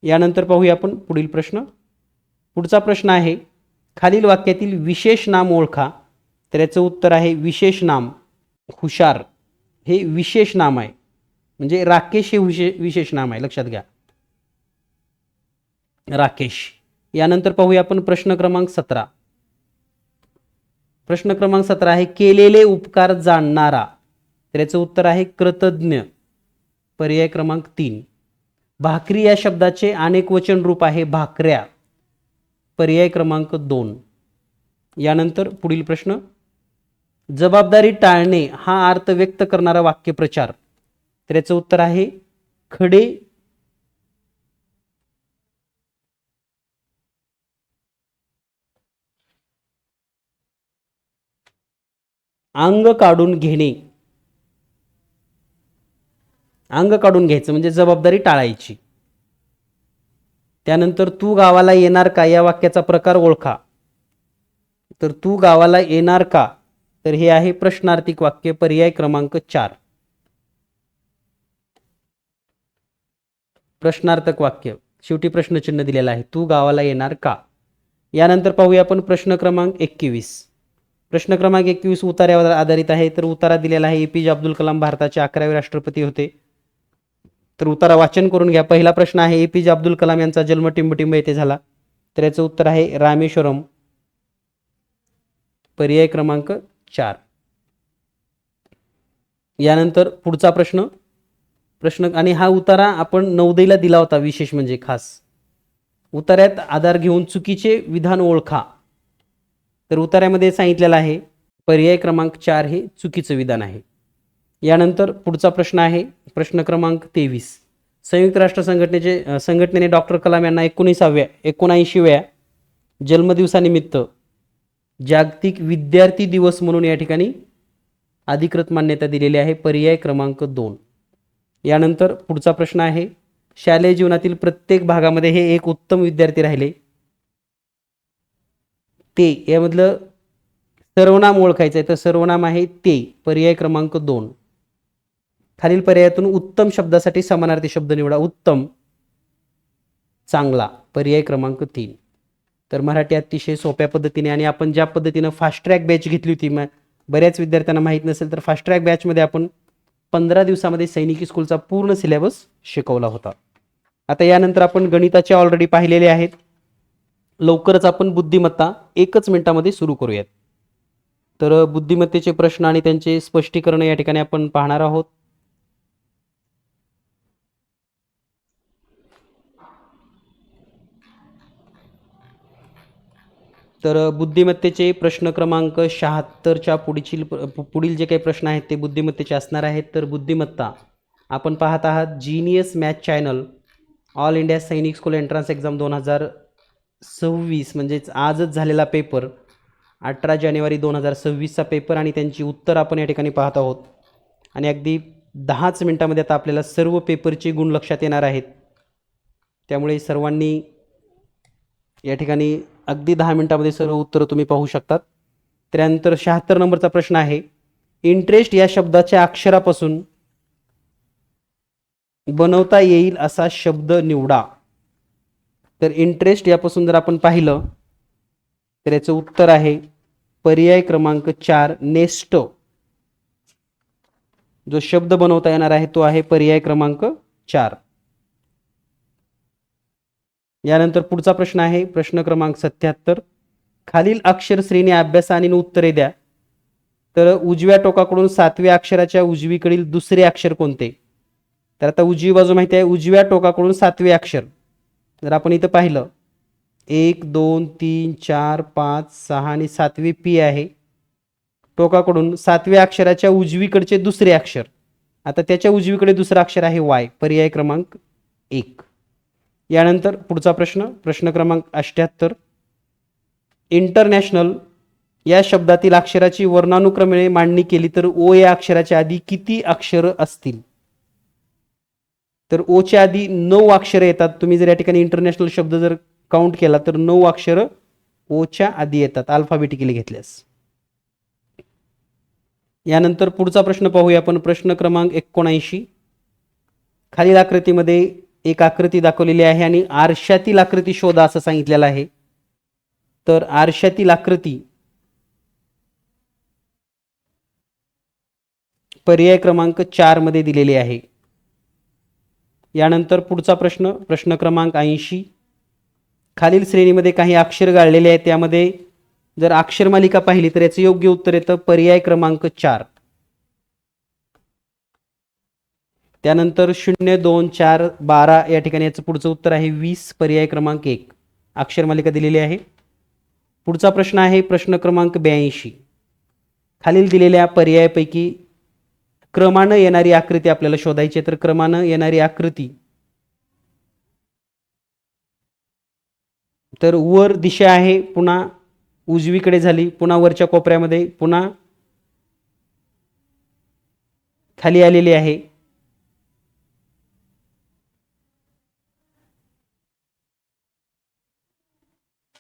यानंतर पाहूया आपण पुढील प्रश्न. पुढचा प्रश्न आहे, खालील वाक्यातील विशेष नाम ओळखा. तर याचं उत्तर आहे विशेष नाम. हुशार हे विशेष नाम आहे, म्हणजे राकेश हे विशेष नाम आहे, लक्षात घ्या, राकेश. यानंतर पाहूया आपण प्रश्न क्रमांक 17. प्रश्न क्रमांक 17 आहे, केलेले उपकार जाणणारा. तर याचं उत्तर आहे कृतज्ञ, पर्याय क्रमांक 3. भाकरी या शब्दाचे अनेक वचन रूप आहे भाकऱ्या, पर्याय क्रमांक 2. यानंतर पुढील प्रश्न, जबाबदारी टाळणे हा अर्थ व्यक्त करणारा वाक्यप्रचार. तर याचं उत्तर आहे खडे अंग काढून घेणे. अंग काढून घ्यायचं म्हणजे जबाबदारी टाळायची. त्यानंतर तू गावाला येणार का या वाक्याचा प्रकार ओळखा. तर तू गावाला येणार का, तर हे आहे प्रश्नार्थक वाक्य, पर्याय क्रमांक 4. प्रश्नार्थक वाक्य, शेवटी प्रश्नचिन्ह दिलेलं आहे, तू गावाला येणार का. यानंतर पाहूया आपण प्रश्न क्रमांक 21. प्रश्न क्रमांक 21 उतार्यावर आधारित आहे. तर उतारा दिलेला आहे, एपीजे अब्दुल कलाम भारताचे 11वे राष्ट्रपती होते. तर उतारा वाचन करून घ्या. पहिला प्रश्न आहे, एपीजे अब्दुल कलाम यांचा जन्म टिंबटिंब येथे झाला. तर याचं उत्तर आहे रामेश्वरम, पर्याय क्रमांक 4. यानंतर पुढचा प्रश्न आणि हा उतारा आपण नौदयला दिला होता, विशेष म्हणजे खास. उतार्यात आधार घेऊन चुकीचे विधान ओळखा. तर उतार्यामध्ये सांगितलेलं आहे पर्याय क्रमांक 4 हे चुकीचं विधान आहे. यानंतर पुढचा प्रश्न आहे, प्रश्न क्रमांक 23. संयुक्त राष्ट्र संघटनेने डॉक्टर कलाम यांना 79व्या जन्मदिवसानिमित्त जागतिक विद्यार्थी दिवस म्हणून या ठिकाणी अधिकृत मान्यता दिलेली आहे, पर्याय क्रमांक 2. यानंतर पुढचा प्रश्न आहे, शालेय जीवनातील प्रत्येक भागामध्ये हे एक उत्तम विद्यार्थी राहिले. ते यामधलं सर्वनाम ओळखायचं आहे. तर सर्वनाम आहे ते, पर्याय क्रमांक 2. खालील पर्यायातून उत्तम शब्दासाठी समानार्थी शब्द निवडा. उत्तम, चांगला, पर्याय क्रमांक 3. तर मराठी अतिशय सोप्या पद्धतीने, आणि आपण ज्या पद्धतीनं फास्ट ट्रॅक बॅच घेतली होती, बऱ्याच विद्यार्थ्यांना माहीत नसेल तर फास्ट ट्रॅक बॅचमध्ये आपण 15 दिवसामध्ये सैनिकी स्कूलचा पूर्ण सिलेबस शिकवला होता. आता यानंतर आपण गणिताचे ऑलरेडी पाहिलेले आहेत. लवकरच आपण बुद्धिमत्ता 1 मिनिटामध्ये सुरू करूयात. तर बुद्धिमत्तेचे प्रश्न आणि त्यांचे स्पष्टीकरण या ठिकाणी आपण पाहणार आहोत. तर बुद्धिमत्तेचे प्रश्न क्रमांक 76च्या पुढील जे काही प्रश्न आहेत ते बुद्धिमत्तेचे असणार आहेत. तर बुद्धिमत्ता आपण पाहत आहात genius math channel all India सैनिक स्कूल एंट्रन्स एक्झाम 2026, म्हणजेच आजच झालेला पेपर, 18 जानेवारी 2026चा पेपर, आणि त्यांची उत्तर आपण या ठिकाणी पाहत आहोत. आणि अगदी 10च मिनिटामध्ये आता आपल्याला सर्व पेपरचे गुण लक्षात येणार आहेत. त्यामुळे सर्वांनी या ठिकाणी अगदी 10 मिनिटामध्ये सर्व उत्तरं तुम्ही पाहू शकतात. त्यानंतर 76 नंबरचा प्रश्न आहे, इंटरेस्ट या शब्दाच्या अक्षरापासून बनवता येईल असा शब्द निवडा. तर इंटरेस्ट यापासून जर आपण पाहिलं तर याचं उत्तर आहे पर्याय क्रमांक 4 नेस्ट. जो शब्द बनवता येणार आहे तो आहे पर्याय क्रमांक 4. यानंतर पुढचा प्रश्न आहे, प्रश्न क्रमांक 77. खालील अक्षर श्रेणी अभ्यासाने उत्तरे द्या. तर उजव्या टोकाकडून 7व्या अक्षराच्या उजवीकडील दुसरे अक्षर कोणते. तर आता उजवी बाजू माहिती आहे, उजव्या टोकाकडून 7वे अक्षर जर आपण इथं पाहिलं 1 2 3 4 5 6 आणि 7वी पी आहे. टोकाकडून 7व्या अक्षराच्या उजवीकडचे दुसरे अक्षर, आता त्याच्या उजवीकडे दुसरं अक्षर आहे वाय, पर्याय क्रमांक 1. यानंतर पुढचा प्रश्न क्रमांक 78. इंटरनॅशनल या शब्दातील अक्षराची वर्णानुक्रमे मांडणी केली तर ओ या अक्षराच्या आधी किती अक्षर असतील. तर ओ च्या आधी 9 अक्षरे येतात. तुम्ही जर या ठिकाणी इंटरनॅशनल शब्द जर काउंट केला तर 9 अक्षर ओ च्या आधी येतात अल्फाबेटिकली घेतल्यास. यानंतर पुढचा प्रश्न पाहूया आपण, प्रश्न क्रमांक 79. खालील आकृतीमध्ये एक आकृती दाखवलेली आहे आणि आरशातील आकृती शोधा असं सांगितलेलं आहे. तर आरशातील आकृती पर्याय क्रमांक 4 मध्ये दिलेली आहे. यानंतर पुढचा प्रश्न, प्रश्न क्रमांक 80. खालील श्रेणीमध्ये काही अक्षर गाळलेले आहेत, त्यामध्ये जर अक्षर मालिका पाहिली तर याचं योग्य उत्तर येतं पर्याय क्रमांक 4. त्यानंतर 0, 2, 4, 12 या ठिकाणी याचं पुढचं उत्तर आहे 20, पर्याय क्रमांक 1 अक्षर मालिका दिलेली आहे. पुढचा प्रश्न आहे प्रश्न क्रमांक 82. खालील दिलेल्या पर्यायापैकी क्रमानं येणारी आकृती आपल्याला शोधायची आहे. तर क्रमानं येणारी आकृती, तर वर दिशा आहे, पुन्हा उजवीकडे झाली, पुन्हा वरच्या कोपऱ्यामध्ये, पुन्हा खाली आलेली आहे.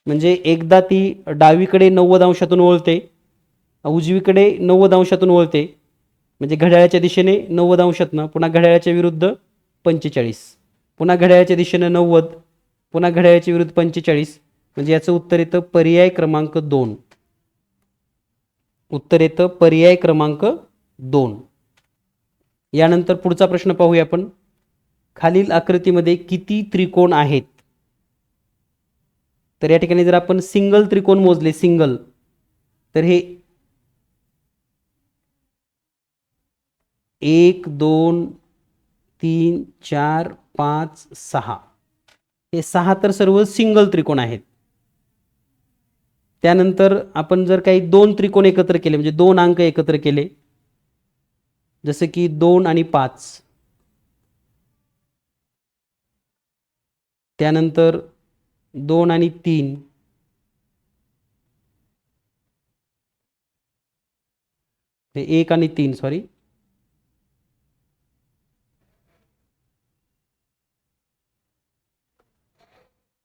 म्हणजे एकदा ती डावीकडे 90 अंशातून वळते, उजवीकडे 90 अंशातून वळते, म्हणजे घड्याळाच्या दिशेने 90 अंशातनं, पुन्हा घड्याळाच्या विरुद्ध 45, पुन्हा घड्याळाच्या दिशेने 90, पुन्हा घड्याळाच्या विरुद्ध 45. म्हणजे याचं उत्तर येतं पर्याय क्रमांक 2. उत्तर येतं पर्याय क्रमांक 2. यानंतर पुढचा प्रश्न पाहूया आपण. खालील आकृतीमध्ये किती त्रिकोण आहेत? तर या ठिकाणी जर आपण सिंगल त्रिकोण मोजले, सिंगल, तर हे 1, 2, 3, 4, 5, 6, हे 6 तर सर्व सिंगल त्रिकोण आहेत. त्यानंतर आपण जर काही 2 त्रिकोण एकत्र केले, म्हणजे 2 अंक एकत्र केले, जसे की 2 आणि 5, त्यानंतर 2 आणि 3, हे 1 आणि 3, सॉरी,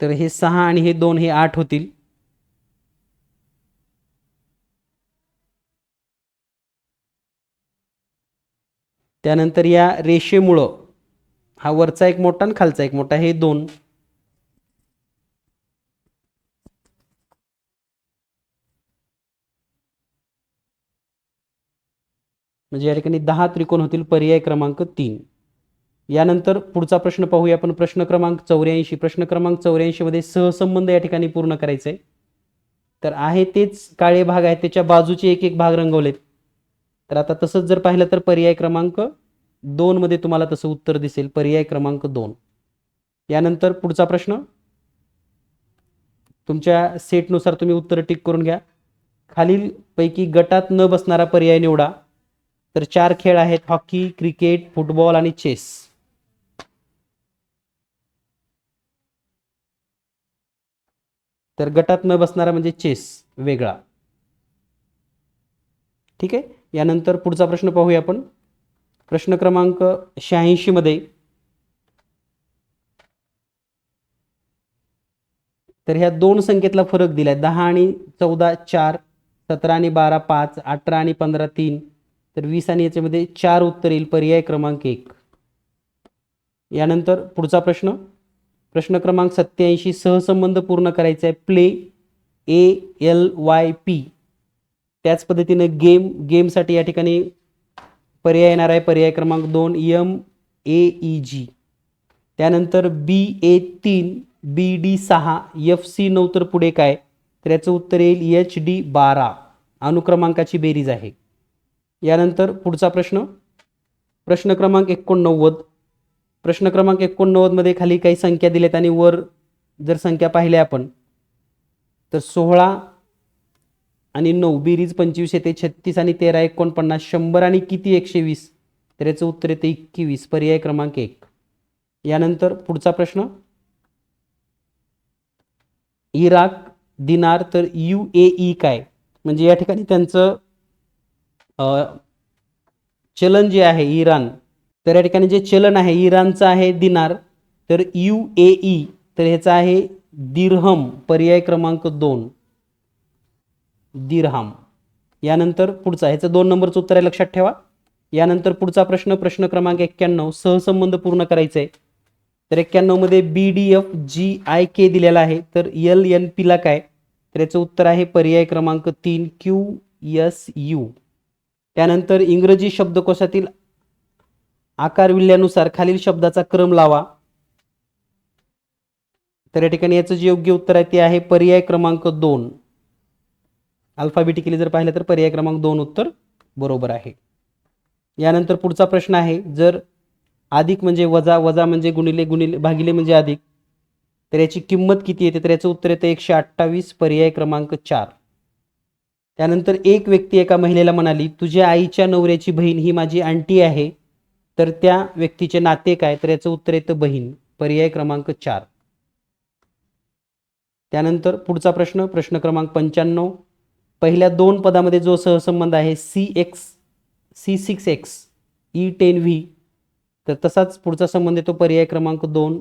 तर हे 6 आणि हे 2, हे 8 होतील. त्यानंतर या रेषेमुळं हा वरचा एक मोठा आणि खालचा एक मोठा, हे 2, म्हणजे या ठिकाणी 10 त्रिकोण होतील, पर्याय क्रमांक 3. यानंतर पुढचा प्रश्न पाहूया आपण, प्रश्न क्रमांक 84. प्रश्न क्रमांक 84 मध्ये सहसंबंध या ठिकाणी पूर्ण करायचे आहे. तर आहे तेच काळे भाग आहेत, त्याच्या बाजूचे एक एक भाग रंगवलेत. तर आता तसंच जर पाहिलं तर पर्याय क्रमांक 2 मध्ये तुम्हाला तसं उत्तर दिसेल, पर्याय क्रमांक 2. यानंतर पुढचा प्रश्न, तुमच्या सेटनुसार तुम्ही उत्तर टिक करून घ्या. खालील पैकी गटात न बसणारा पर्याय निवडा. तर 4 खेळ आहेत, हॉकी, क्रिकेट, फुटबॉल आणि चेस. तर गटात न बसणारा म्हणजे चेस वेगळा. ठीक आहे. यानंतर पुढचा प्रश्न पाहूया आपण. प्रश्न क्रमांक 86 मध्ये, तर ह्या 2 संख्येतला फरक दिलाय, 10 आणि 14 4, 17 आणि 12 5, 18 आणि 15 3, तर 20 आणि याच्यामध्ये 4 उत्तर येईल, पर्याय क्रमांक 1. यानंतर पुढचा प्रश्न, प्रश्न क्रमांक 87, सहसंबंध पूर्ण करायचा आहे. Play, ALYP. त्याच पद्धतीने गेम, गेमसाठी या ठिकाणी पर्याय येणार आहे, पर्याय क्रमांक 2, MEAEG. त्यानंतर BA3, BD6, FC9, तर पुढे काय? तर याचं उत्तर येईल HD12, अनुक्रमांकाची बेरीज आहे. यानंतर पुढचा प्रश्न, प्रश्न क्रमांक 89. प्रश्न क्रमांक 89 मध्ये खाली काही संख्या दिल्यात आणि वर जर संख्या पाहिल्या आपण, तर 16 आणि 9 बेरीज 25 येते, 36 आणि 13 49, 100 आणि किती 120, तर याचं उत्तर येते 21, पर्याय क्रमांक 1. यानंतर पुढचा प्रश्न, इराक, दिनार, तर UAE काय? म्हणजे या ठिकाणी त्यांचं चलन जे आहे इराण, तर या ठिकाणी जे चलन आहे इराणचं आहे दिनार, तर UAE, तर ह्याचं आहे दिरहम, पर्याय क्रमांक 2, दिरहम. यानंतर पुढचा, ह्याचं 2 नंबरचं उत्तर आहे, लक्षात ठेवा. यानंतर पुढचा प्रश्न, प्रश्न क्रमांक 91, सहसंबंध पूर्ण करायचा आहे. तर 91 मध्ये BDFGIK दिलेला आहे, तर LNP ला काय, तर याचं उत्तर आहे पर्याय क्रमांक 3 QSU. त्यानंतर इंग्रजी शब्दकोशातील आकार विल्ल्यानुसार खालील शब्दाचा क्रम लावा. तर या ठिकाणी याचं जे योग्य उत्तर आहे ते आहे पर्याय क्रमांक 2. अल्फाबेटिकली जर पाहिलं तर पर्याय क्रमांक 2 उत्तर बरोबर आहे. यानंतर पुढचा प्रश्न आहे, जर अधिक म्हणजे वजा, वजा म्हणजे गुणिले, गुणिले भागिले म्हणजे अधिक, तर याची किंमत किती येते, तर याचं उत्तर येतं 128, पर्याय क्रमांक 4. त्यानंतर एक व्यक्ती एका महिलेला म्हणाली, तुझ्या आईच्या नवऱ्याची बहीण ही माझी आंटी आहे, तर त्या व्यक्तीचे नाते काय, तर याचं उत्तर येतं बहीण, पर्याय क्रमांक 4. त्यानंतर पुढचा प्रश्न, प्रश्न क्रमांक 95. पहिल्या दोन पदामध्ये जो सहसंबंध आहे C6X E10V, तर तसाच पुढचा संबंध येतो पर्याय क्रमांक 2.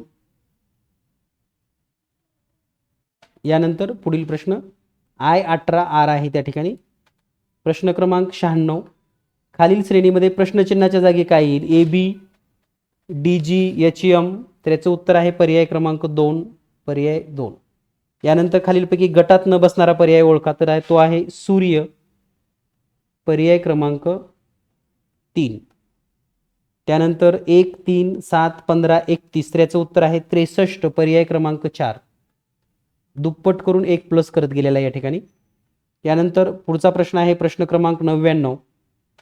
यानंतर पुढील प्रश्न I18R आहे त्या ठिकाणी. प्रश्न क्रमांक 96. खालील श्रेणीमध्ये प्रश्नचिन्हाच्या जागी काय येईल, AB DG HM, तर याचं उत्तर आहे पर्याय क्रमांक 2, पर्याय 2. यानंतर खालीलपैकी गटात न बसणारा पर्याय ओळखा, तर तो आहे सूर्य, पर्याय क्रमांक 3. त्यानंतर 1 3 7 15 31, तर याचं उत्तर आहे 63, पर्याय क्रमांक 4. दुप्पट करून 1 प्लस करत गेलेला या ठिकाणी. यानंतर पुढचा प्रश्न आहे प्रश्न क्रमांक 99.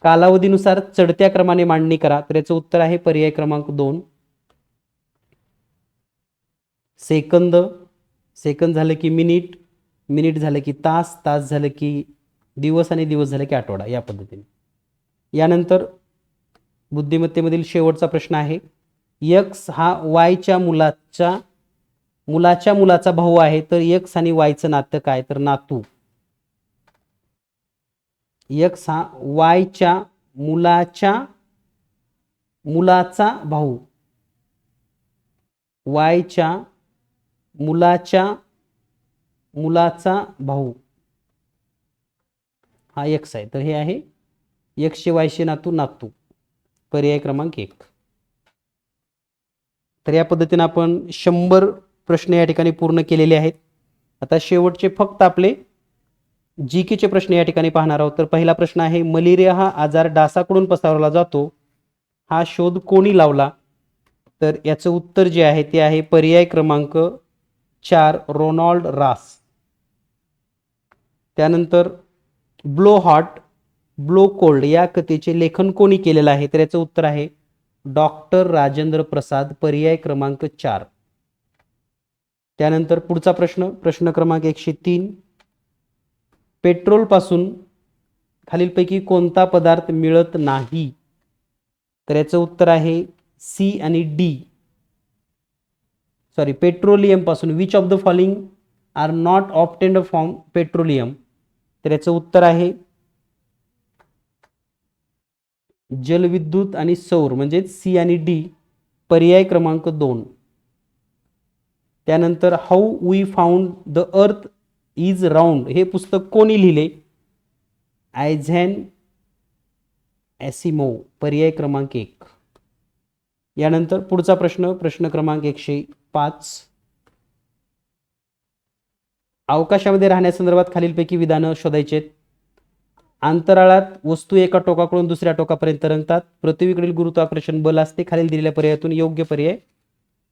कालावधीनुसार चढत्या क्रमाने मांडणी करा, तर याचं उत्तर आहे पर्याय क्रमांक 2. सेकंद, सेकंद झालं की मिनिट, मिनिट झालं की तास, तास झालं की दिवस आणि दिवस झालं की आठवडा, या पद्धतीने. यानंतर बुद्धिमत्तेमधील शेवटचा प्रश्न आहे, X हा Y मुलाच्या मुलाचा भाऊ आहे, तर X आणि Y चं नातं काय, तर नातू. X हा Y मुलाचा भाऊ, Y मुलाचा भाऊ हा X आहे, तर हे आहे X Y नातू, नातू, पर्याय क्रमांक 1. तर या पद्धतीने आपण 100 प्रश्न या ठिकाणी पूर्ण केलेले आहेत. आता शेवटचे फक्त आपले जीकेचे प्रश्न या ठिकाणी पाहणार आहोत. तर पहिला प्रश्न आहे, मलेरिया हा आजार डासाकडून पसरवला जातो, हा शोध कोणी लावला, तर याचं उत्तर जे आहे ते आहे पर्याय क्रमांक 4, रोनाल्ड रास. त्यानंतर ब्लो हॉट ब्लो कोल्ड या कथेचे लेखन कोणी केलेलं आहे, तर याचं उत्तर आहे डॉक्टर राजेंद्र प्रसाद, पर्याय क्रमांक 4. त्यानंतर पुढचा प्रश्न, प्रश्न क्रमांक 103. पेट्रोल पासून खालीलपैकी कोणता पदार्थ मिळत नाही, तर याचं उत्तर आहे C आणि D. सॉरी, पेट्रोलियम पासून, which of the following are not obtained from petroleum, तर याचं उत्तर आहे जलविद्युत आणि सौर, म्हणजे C आणि D, पर्याय क्रमांक 2. त्यानंतर how we found the earth is round हे पुस्तक कोणी लिहिले, आयझॅक ॲसिमोव, पर्याय क्रमांक 1. यानंतर पुढचा प्रश्न, प्रश्न क्रमांक 105. अवकाशामध्ये राहण्यासंदर्भात खालीलपैकी विधानं शोधायची आहेत. अंतराळात वस्तू एका टोकाकडून दुसऱ्या टोकापर्यंत तरंगतात. पृथ्वीकडील गुरुत्वाकर्षण बल असते. खालील दिलेल्या पर्यायातून योग्य पर्याय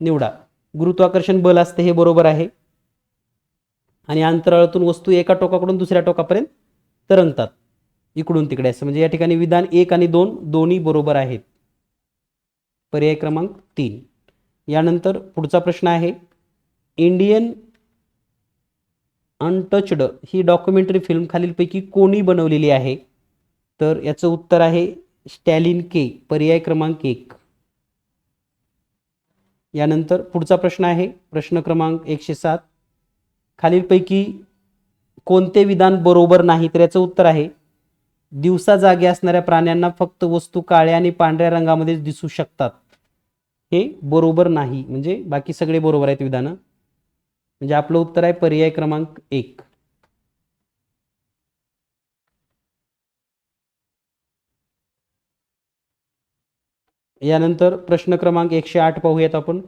निवडा. गुरुत्वाकर्षण बल असते हे बरोबर आहे, आणि अंतराळातून वस्तू एका टोकाकडून दुसऱ्या टोकापर्यंत तरंगतात, इकडून तिकडे असं, म्हणजे या ठिकाणी विधान 1 आणि 2 दोन्ही बरोबर आहेत, पर्याय क्रमांक 3. यानंतर पुढचा प्रश्न आहे, इंडियन अनटच्ड ही डॉक्युमेंटरी फिल्म खालीलपैकी कोणी बनवलेली आहे, तर याचं उत्तर आहे स्टॅलिन के, पर्याय क्रमांक 1. यानंतर पुढचा प्रश्न आहे प्रश्न क्रमांक 107. खालीलपैकी कोणते विधान बरोबर नाही, तर याचं उत्तर आहे दिवसा जागे असणाऱ्या प्राण्यांना फक्त वस्तू काळ्या आणि पांढऱ्या रंगामध्ये दिसू शकतात, हे बरोबर नाही, म्हणजे बाकी सगळे बरोबर आहेत विधानं, म्हणजे आपलं उत्तर आहे पर्याय क्रमांक 1. यानंतर प्रश्न क्रमांक 108 पाहूयात आपण.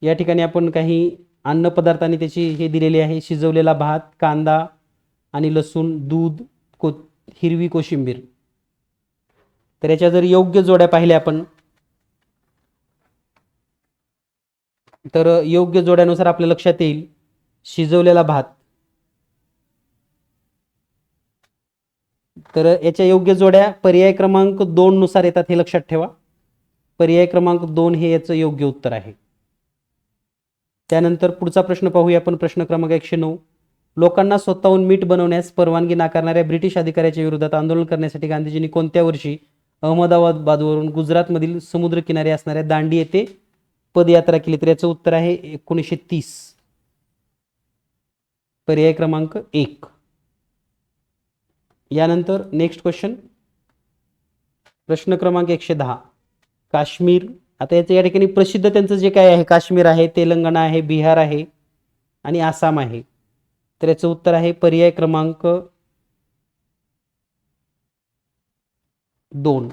या ठिकाणी आपण काही अन्नपदार्थांनी त्याची हे दिलेली आहे, शिजवलेला भात, कांदा आणि लसूण, दूध, हिरवी कोशिंबीर. तर याच्या जर योग्य जोड्या पाहिल्या आपण तर योग्य जोड्यानुसार आपल्या लक्षात येईल शिजवलेला भात. तर याच्या योग्य जोड्या पर्याय क्रमांक 2 नुसार येतात, हे लक्षात ठेवा. पर्याय क्रमांक 2 हे याचं योग्य उत्तर आहे. त्यानंतर पुढचा प्रश्न पाहूया आपण, प्रश्न क्रमांक 109. लोकांना स्वतःहून मीठ बनवण्यास परवानगी नाकारणाऱ्या ब्रिटिश अधिकाऱ्याच्या विरोधात आंदोलन करण्यासाठी गांधीजींनी कोणत्या वर्षी अहमदाबादवरून गुजरातमधील समुद्रकिनारी असणाऱ्या दांडी येथे पदयात्रा केली? तर याचं उत्तर आहे 1930. पर्याय क्रमांक 1. यानंतर नेक्स्ट क्वेश्चन, प्रश्न क्रमांक 110. काश्मीर, आता याचं या ठिकाणी प्रसिद्ध त्यांचं जे काय आहे, काश्मीर आहे, तेलंगणा आहे, बिहार आहे आणि आसाम आहे. तर याचं उत्तर आहे पर्याय क्रमांक 2.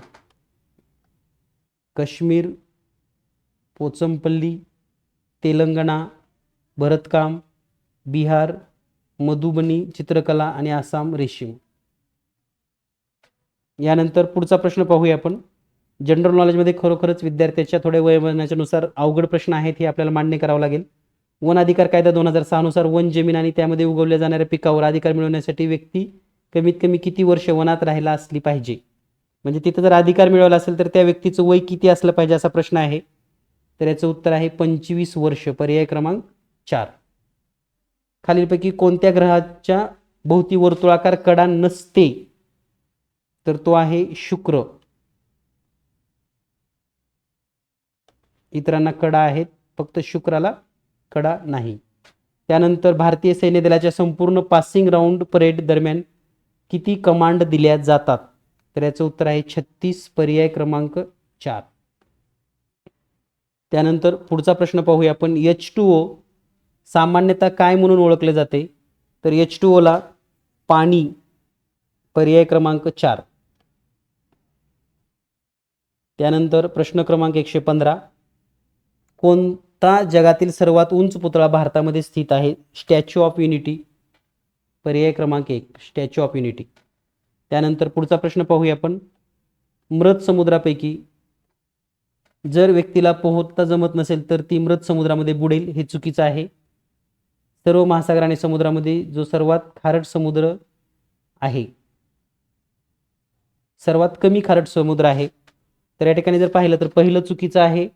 काश्मीर, पोचमपल्ली, तेलंगणा, भरतकाम, बिहार, मधुबनी चित्रकला आणि आसाम रेशीम. यानंतर पुढचा प्रश्न पाहूया आपण. जनरल नॉलेजमध्ये खरोखरच विद्यार्थ्याच्या थोड्या वयोमानानुसार अवघड प्रश्न आहेत, हे आपल्याला मान्य करावं लागेल. वन अधिकार कायदा 2006 नुसार वन जमीन आणि त्यामध्ये उगवल्या जाणाऱ्या पिकावर अधिकार मिळवण्यासाठी व्यक्ती कमीत कमी किती वर्ष वनात राहायला असली पाहिजे? म्हणजे तिथं जर अधिकार मिळवला असेल तर त्या व्यक्तीचं वय किती असलं पाहिजे असा प्रश्न आहे. तर याचं उत्तर आहे 25 वर्ष. पर्याय क्रमांक 4. खालीलपैकी कोणत्या ग्रहाच्या भोवती वर्तुळाकार कडा नसते? तर तो आहे शुक्र. इतरांना कडा आहेत, फक्त शुक्राला कडा नाही. त्यानंतर भारतीय सैन्य दलाच्या संपूर्ण पासिंग राऊंड परेड दरम्यान किती कमांड दिल्या जातात? तर याचं उत्तर आहे 36. पर्याय क्रमांक 4. त्यानंतर पुढचा प्रश्न पाहूया आपण. H2O सामान्यतः काय म्हणून ओळखले जाते? तर H2O ला पाणी. पर्याय क्रमांक 4. त्यानंतर प्रश्न क्रमांक 115. कोणता जगातील सर्वात उंच पुतळा भारतामध्ये स्थित आहे? Statue of unity. पर्याय क्रमांक 1. Statue of unity. त्यानंतर पुढचा प्रश्न पाहूया आपण. मृत समुद्रापैकी जर व्यक्तीला पोहता जमत नसेल तर ती मृत समुद्रामध्ये बुडेल, हे चुकीचं आहे. सर्व महासागर आणि समुद्रामध्ये जो सर्वात खारट समुद्र आहे, सर्वात कमी खारट समुद्र आहे, तर या ठिकाणी जर पाहिलं तर पहिलं चुकीचं आहे.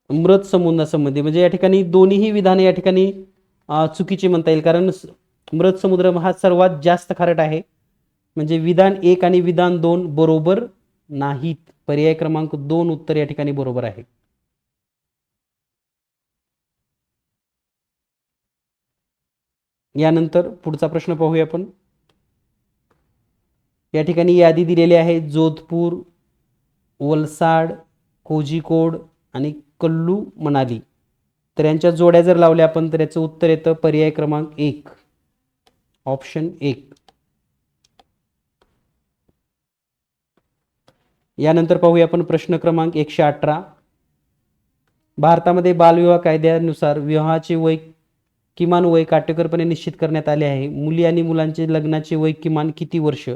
मृत समुद्रासंबंधी म्हणजे या ठिकाणी दोन्हीही विधाने या ठिकाणी चुकीची म्हणता येईल, कारण मृत समुद्र हा सर्वात जास्त खारट आहे. म्हणजे विधान 1 आणि विधान 2 बरोबर नाहीत. पर्याय क्रमांक 2 उत्तर या ठिकाणी बरोबर आहे. यानंतर पुढचा प्रश्न पाहूया आपण. या ठिकाणी यादी दिलेली आहे. जोधपूर, वलसाड, कोझिकोड आणि कल्लू मनाली. तर यांच्या जोड्या जर लावल्या आपण तर याचं उत्तर येतं पर्याय क्रमांक 1. ऑप्शन 1. यानंतर पाहूया आपण प्रश्न क्रमांक 118. भारतामध्ये बालविवाह कायद्यानुसार विवाहाचे वय किमान वय काटेकोरपणे निश्चित करण्यात आले आहे. मुली आणि मुलांचे लग्नाचे वय किमान किती वर्ष?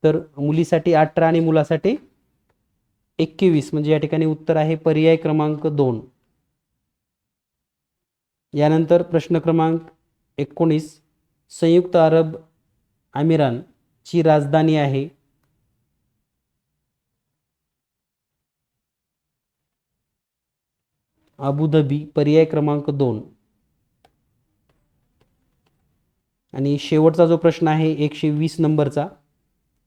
तर मुलीसाठी 18 आणि मुलासाठी 21. म्हणजे या ठिकाणी उत्तर आहे पर्याय क्रमांक 2. यानंतर प्रश्न क्रमांक 19. संयुक्त अरब अमिरातची राजधानी आहे? अबुधाबी. पर्याय क्रमांक 2. आणि शेवटचा जो प्रश्न आहे 120 नंबरचा.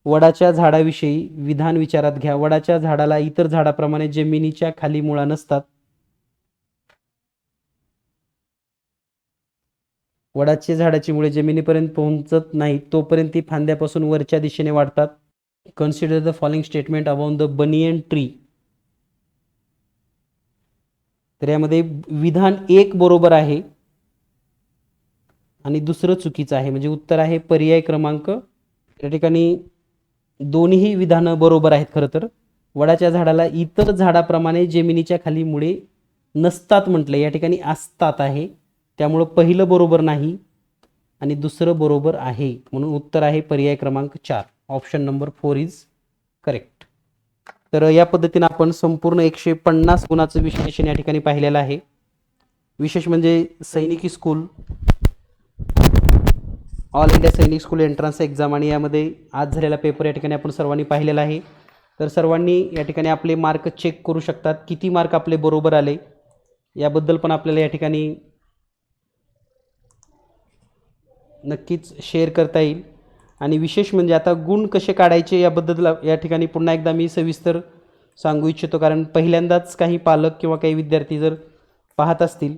वडाच्या झाडाविषयी विधान विचारात घ्या. वडाच्या झाडाला इतर झाडाप्रमाणे जमिनीच्या खाली मुळा नसतात. वडाच्या झाडाची मुळे जमिनीपर्यंत पोहोचत नाहीत, तोपर्यंत ती फांद्यापासून वरच्या दिशेने वाढतात. Consider the following statement about the banyan tree. तर यामध्ये विधान 1 बरोबर आहे आणि दुसरं चुकीचं आहे. म्हणजे उत्तर आहे पर्याय क्रमांक या ठिकाणी दोन्ही विधानं बरोबर आहेत. खरं तर वडाच्या झाडाला इतर झाडाप्रमाणे जमिनीच्या खाली मुळे नसतात म्हटलं, या ठिकाणी असतात आहे. त्यामुळं पहिलं बरोबर नाही आणि दुसरं बरोबर आहे. म्हणून उत्तर आहे पर्याय क्रमांक 4, ऑप्शन नंबर 4 इज करेक्ट. तर या पद्धतीनं आपण संपूर्ण 150 गुणाचं विश्लेषण या ठिकाणी पाहिलेलं आहे. विशेष म्हणजे सैनिकी स्कूल, ऑल इंडिया सैनिक स्कूल एंट्रन्स एक्झाम आणि यामध्ये आज झालेला पेपर या ठिकाणी आपण सर्वांनी पाहिलेला आहे. तर सर्वांनी या ठिकाणी आपले मार्क चेक करू शकतात, किती मार्क आपले बरोबर आले याबद्दल पण आपल्याला या ठिकाणी नक्कीच शेअर करता येईल. आणि विशेष म्हणजे आता गुण कसे काढायचे याबद्दल या ठिकाणी पुन्हा एकदा मी सविस्तर सांगू इच्छितो, कारण पहिल्यांदाच काही पालक किंवा काही विद्यार्थी जर पाहत असतील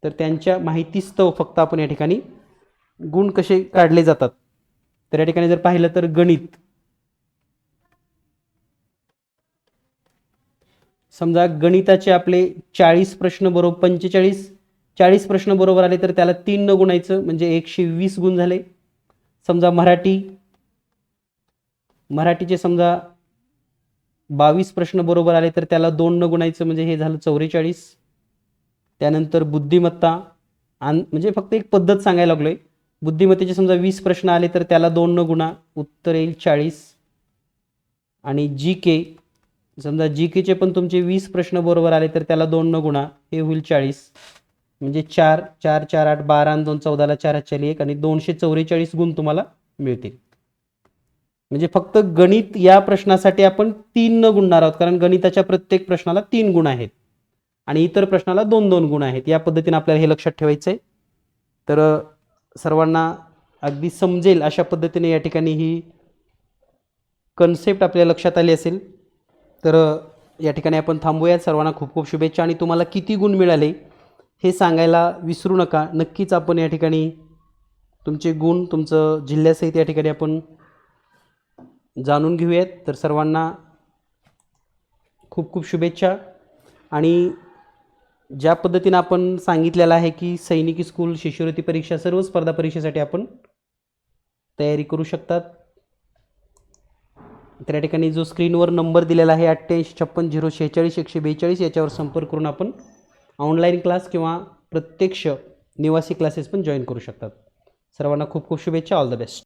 तर त्यांच्या माहितीस्तव फक्त आपण या ठिकाणी गुण कसे काढले जातात. तर या ठिकाणी जर पाहिलं तर गणित, समजा गणिताचे आपले 40 प्रश्न बरोबर 40 प्रश्न बरोबर आले तर त्याला 3 न गुणायचं म्हणजे 120 गुण झाले. समजा मराठीचे समजा 22 प्रश्न बरोबर आले तर त्याला 2 न गुणायचं म्हणजे हे झालं 44. त्यानंतर बुद्धिमत्ता, म्हणजे फक्त एक पद्धत सांगायला लागलोय. बुद्धिमत्तेचे समजा 20 प्रश्न आले तर त्याला 2 न गुणा, उत्तर येईल 40. आणि जी के, समजा जी केचे पण तुमचे 20 प्रश्न बरोबर आले तर त्याला 2 न गुणा, हे होईल 40. म्हणजे 4 4 4 8 12 आणि 2 14ला 4 हातच्याली 1 आणि 244 गुण तुम्हाला मिळतील. म्हणजे फक्त गणित या प्रश्नासाठी आपण 3 न गुणणार आहोत, कारण गणिताच्या प्रत्येक प्रश्नाला 3 गुण आहेत आणि इतर प्रश्नाला 2-2 गुण आहेत. या पद्धतीने आपल्याला हे लक्षात ठेवायचं आहे. तर सर्वांना अगदी समजेल अशा पद्धतीने या ठिकाणी ही कन्सेप्ट आपल्या लक्षात आली असेल. तर या ठिकाणी आपण थांबूयात. सर्वांना खूप खूप शुभेच्छा आणि तुम्हाला किती गुण मिळाले हे सांगायला विसरू नका. नक्कीच आपण या ठिकाणी तुमचे गुण तुमचं जिल्ह्यासहित या ठिकाणी आपण जाणून घेऊयात. तर सर्वांना खूप खूप शुभेच्छा. आणि ज्या पद्धतीनं आपण सांगितलेलं आहे की सैनिकी स्कूल, शिष्यवृत्ती परीक्षा, सर्व स्पर्धा परीक्षेसाठी आपण तयारी करू शकतात. तर या ठिकाणी जो स्क्रीनवर नंबर दिलेला आहे 8856 046 142 याच्यावर संपर्क करून आपण ऑनलाईन क्लास किंवा प्रत्यक्ष निवासी क्लासेस पण जॉईन करू शकतात. सर्वांना खूप खूप शुभेच्छा. All the best.